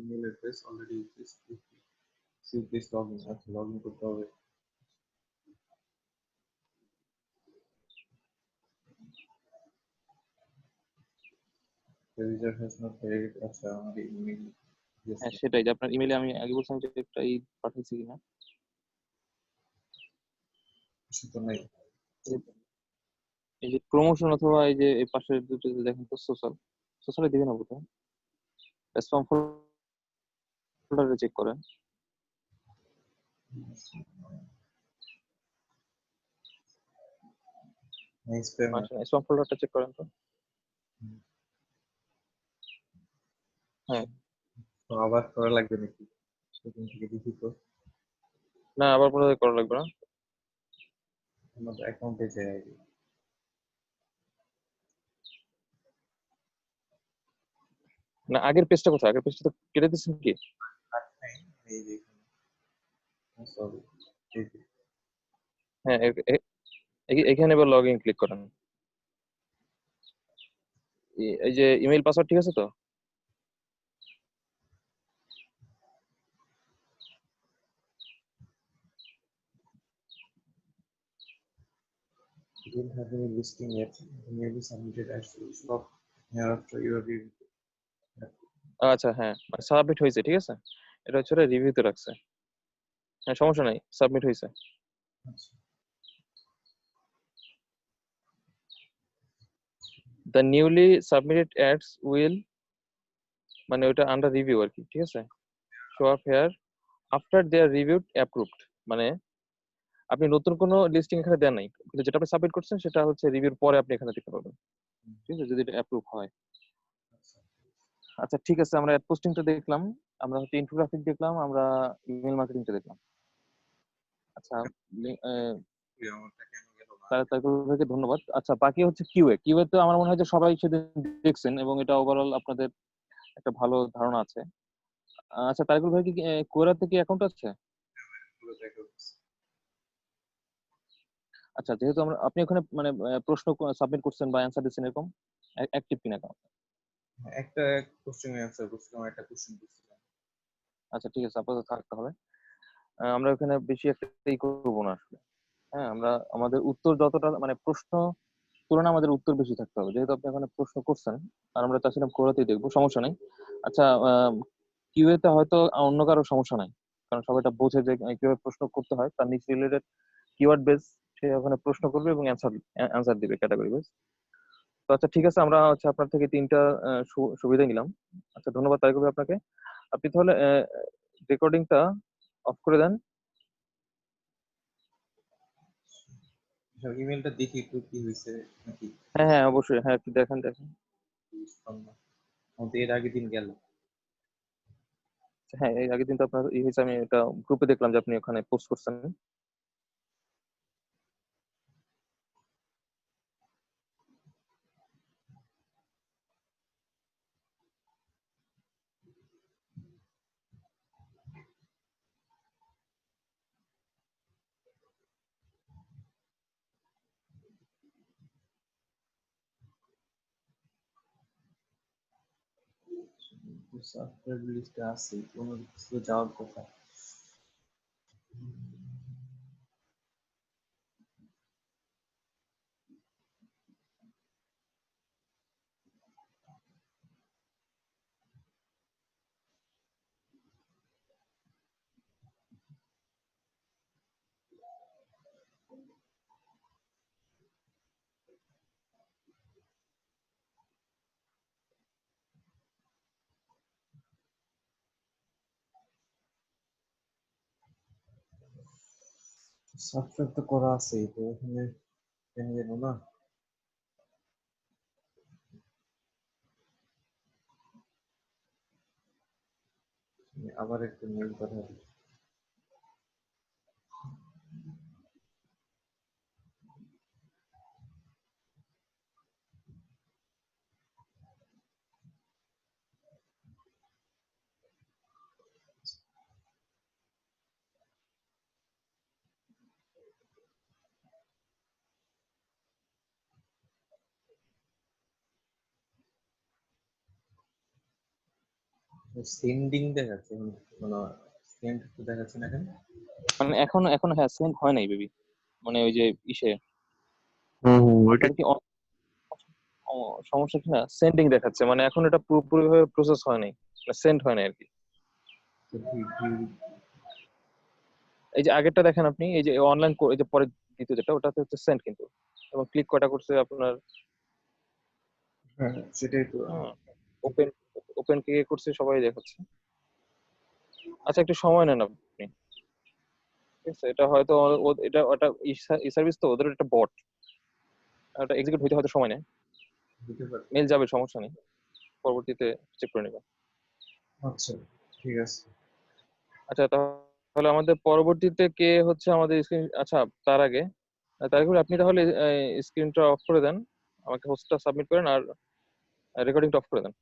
Speaker 1: email address already please log in. আচ্ছা, লগ ইন করতে হবে। User has not verified. আচ্ছা, আমার ইমেল
Speaker 2: হ্যাঁ, সেটাই, যে আপনার ইমেলে আমি আগে বলছিলাম যে একটা পাঠাইছি কিনা।
Speaker 1: সেটা নাই।
Speaker 2: এই যে প্রমোশন অথবা এই যে এই পাশের দুটো যে দেখেন তো, সোশ্যালে দিবেন না বোধহয়, স্প্যাম ফোল্ডারে চেক করেন।
Speaker 1: স্প্যাম
Speaker 2: স্প্যাম ফোল্ডারটা চেক করেন তো। হ্যাঁ,
Speaker 1: আবার করা লাগবে নাকি? সেখান থেকে দেখি তো
Speaker 2: না, আবার পুনরায় করা লাগবে না।
Speaker 1: আমার অ্যাকাউন্টে যাই আগে।
Speaker 2: না, আগের পেজটা কোথায়? আগের পেজটা তো কেটে দিচ্ছেন কি?
Speaker 1: আর নাই, এই যে সরি, এই যে
Speaker 2: হ্যাঁ, এখানে এবার লগ ইন ক্লিক করেন। এই যে ইমেল পাসওয়ার্ড ঠিক আছে তো?
Speaker 1: you don't have any listing yet. May be submitted as stop hereafter you are reviewed.
Speaker 2: আচ্ছা, হ্যাঁ, সাবমিট হয়েছে, ঠিক আছে। এটা হচ্ছে রিভিউতে রাখছে। হ্যাঁ, সমস্যা নাই, সাবমিট হয়েছে। The newly submitted ads will, মানে ওটা আন্ডার রিভিউ আর কি, ঠিক আছে। Show up here after they are reviewed approved, মানে আপনি নতুন কোনো লিস্টিং এখানে দেন নাই, কিন্তু যেটা আপনি সাবমিট করছেন সেটা হচ্ছে রিভিউর পরে আপনি এখানে দেখতে পাবেন, ঠিক আছে, যদি এটা অ্যাপ্রুভ হয়। আচ্ছা, ঠিক আছে, আমরা অ্যাড পোস্টিংটা দেখলাম, আমরা হচ্ছে ইনফোগ্রাফিক দেখলাম, আমরা ইমেল মার্কেটিংটা দেখলাম। আচ্ছা,
Speaker 1: আমারটা কেন গেল না?
Speaker 2: তাদেরকে ধন্যবাদ। আচ্ছা, বাকি হচ্ছে কিউএ। কিউএ তো আমার মনে হয় যে সবাই সেদিন দেখছেন, এবং এটা ওভারঅল আপনাদের একটা ভালো ধারণা আছে। আচ্ছা তারিকুল ভাই কি কোয়েরাতে কি অ্যাকাউন্ট আছে? আচ্ছা যেহেতু আপনি ওখানে মানে প্রশ্ন সাবমিট করছেন বা অ্যান্সার দিচ্ছেন এরকম অ্যাক্টিভ কিনা অ্যাকাউন্ট?
Speaker 1: একটা কোশ্চেনের অ্যান্সার করছিলাম, একটা কোশ্চেন করছিলাম।
Speaker 2: আচ্ছা ঠিক আছে, আপাতত থাকতে হবে। আমরা ওখানে বেশি একটা করবো না আসলে। হ্যাঁ, আমরা আমাদের উত্তর যতটা মানে প্রশ্ন তুলনায় আমাদের উত্তর বেশি থাকতে হবে, যেহেতু আপনি ওখানে প্রশ্ন করছেন আর আমরা চাচ্ছিলাম কোরাতেই দেখবো, সমস্যা নেই। আচ্ছা কিউএতে হয়তো অন্য কারো সমস্যা নাই, কারণ সবাইটা বোঝে যে কিভাবে প্রশ্ন করতে হয়, তার নিচে রিলেটেড কিওয়ার্ড বেস সে ওখানে প্রশ্ন করবে এবং অ্যান্সার দিবে ক্যাটাগরি বেস। তো আচ্ছা ঠিক আছে, আমরা হচ্ছে আপনার থেকে 3টা সুবিধা নিলাম। আচ্ছা ধন্যবাদ তারিকুল ভাই আপনাকে। আপনি তাহলে রেকর্ডিংটা অফ করে দেন।
Speaker 1: ইমেলটা দেখি একটু কি হয়েছে নাকি।
Speaker 2: হ্যাঁ হ্যাঁ অবশ্যই, হ্যাঁ একটু দেখেন দেখেন।
Speaker 1: বুঝলাম না, আমাদের এর আগের দিন গেল।
Speaker 2: হ্যাঁ এই আগের দিন তো আপনার হয়েছে, আমি এটা গ্রুপে দেখলাম যে আপনি ওখানে পোস্ট করছেন।
Speaker 1: সফটওয়্যার লিস্টে আছে, কোনো কিছু যাওয়ার কথা। সফটওয়্যার তো করা আছে, তো এখানে কেন যেন না। আবার একটু মেল পাঠাবো। সেন্ডিং দেখাচ্ছে, কোনো সেন্ড তো দেখাচ্ছে না কেন?
Speaker 2: মানে এখন হ্যাঁ সেন্ড হয় নাই বেবি, মানে ওই যে ইসে
Speaker 4: ওইটা
Speaker 2: আপনার কি সমস্যা কিনা সেন্ডিং দেখাচ্ছে, মানে এখন এটা পুরোপুরি ভাবে প্রসেস হয় নাই, সেন্ড হয় নাই আর কি।
Speaker 1: তো
Speaker 2: এই যে আগেরটা দেখেন আপনি, এই যে অনলাইন এই যে পরে দ্বিতীয় যেটা ওটাতে হচ্ছে সেন্ড কিন্তু, এবং ক্লিক কয়টা করছে আপনার
Speaker 1: হ্যাঁ সেটাই তো।
Speaker 2: ওপেন ওপেন কে করছে সবাই দেখাচ্ছে। আচ্ছা একটু সময় নেন আপনি, ঠিক আছে? এটা হয়তো এটা ওটা ই সার্ভিস তো ওদের একটা বট, এটা এক্সিকিউট হইতে হয়তো সময় নেয়।
Speaker 1: দিতে পারে।
Speaker 2: মেল যাবে, সমস্যা নেই, পরবর্তীতে চেক করে নেবেন।
Speaker 1: আচ্ছা ঠিক আছে।
Speaker 2: আচ্ছা তাহলে আমাদের পরবর্তীতে কে হচ্ছে আমাদের স্ক্রিন, আচ্ছা তার আগে তারপরে আপনি তাহলে স্ক্রিনটা অফ করে দেন, আমাকে হোস্টটা সাবমিট করেন আর রেকর্ডিংটা অফ করে দেন।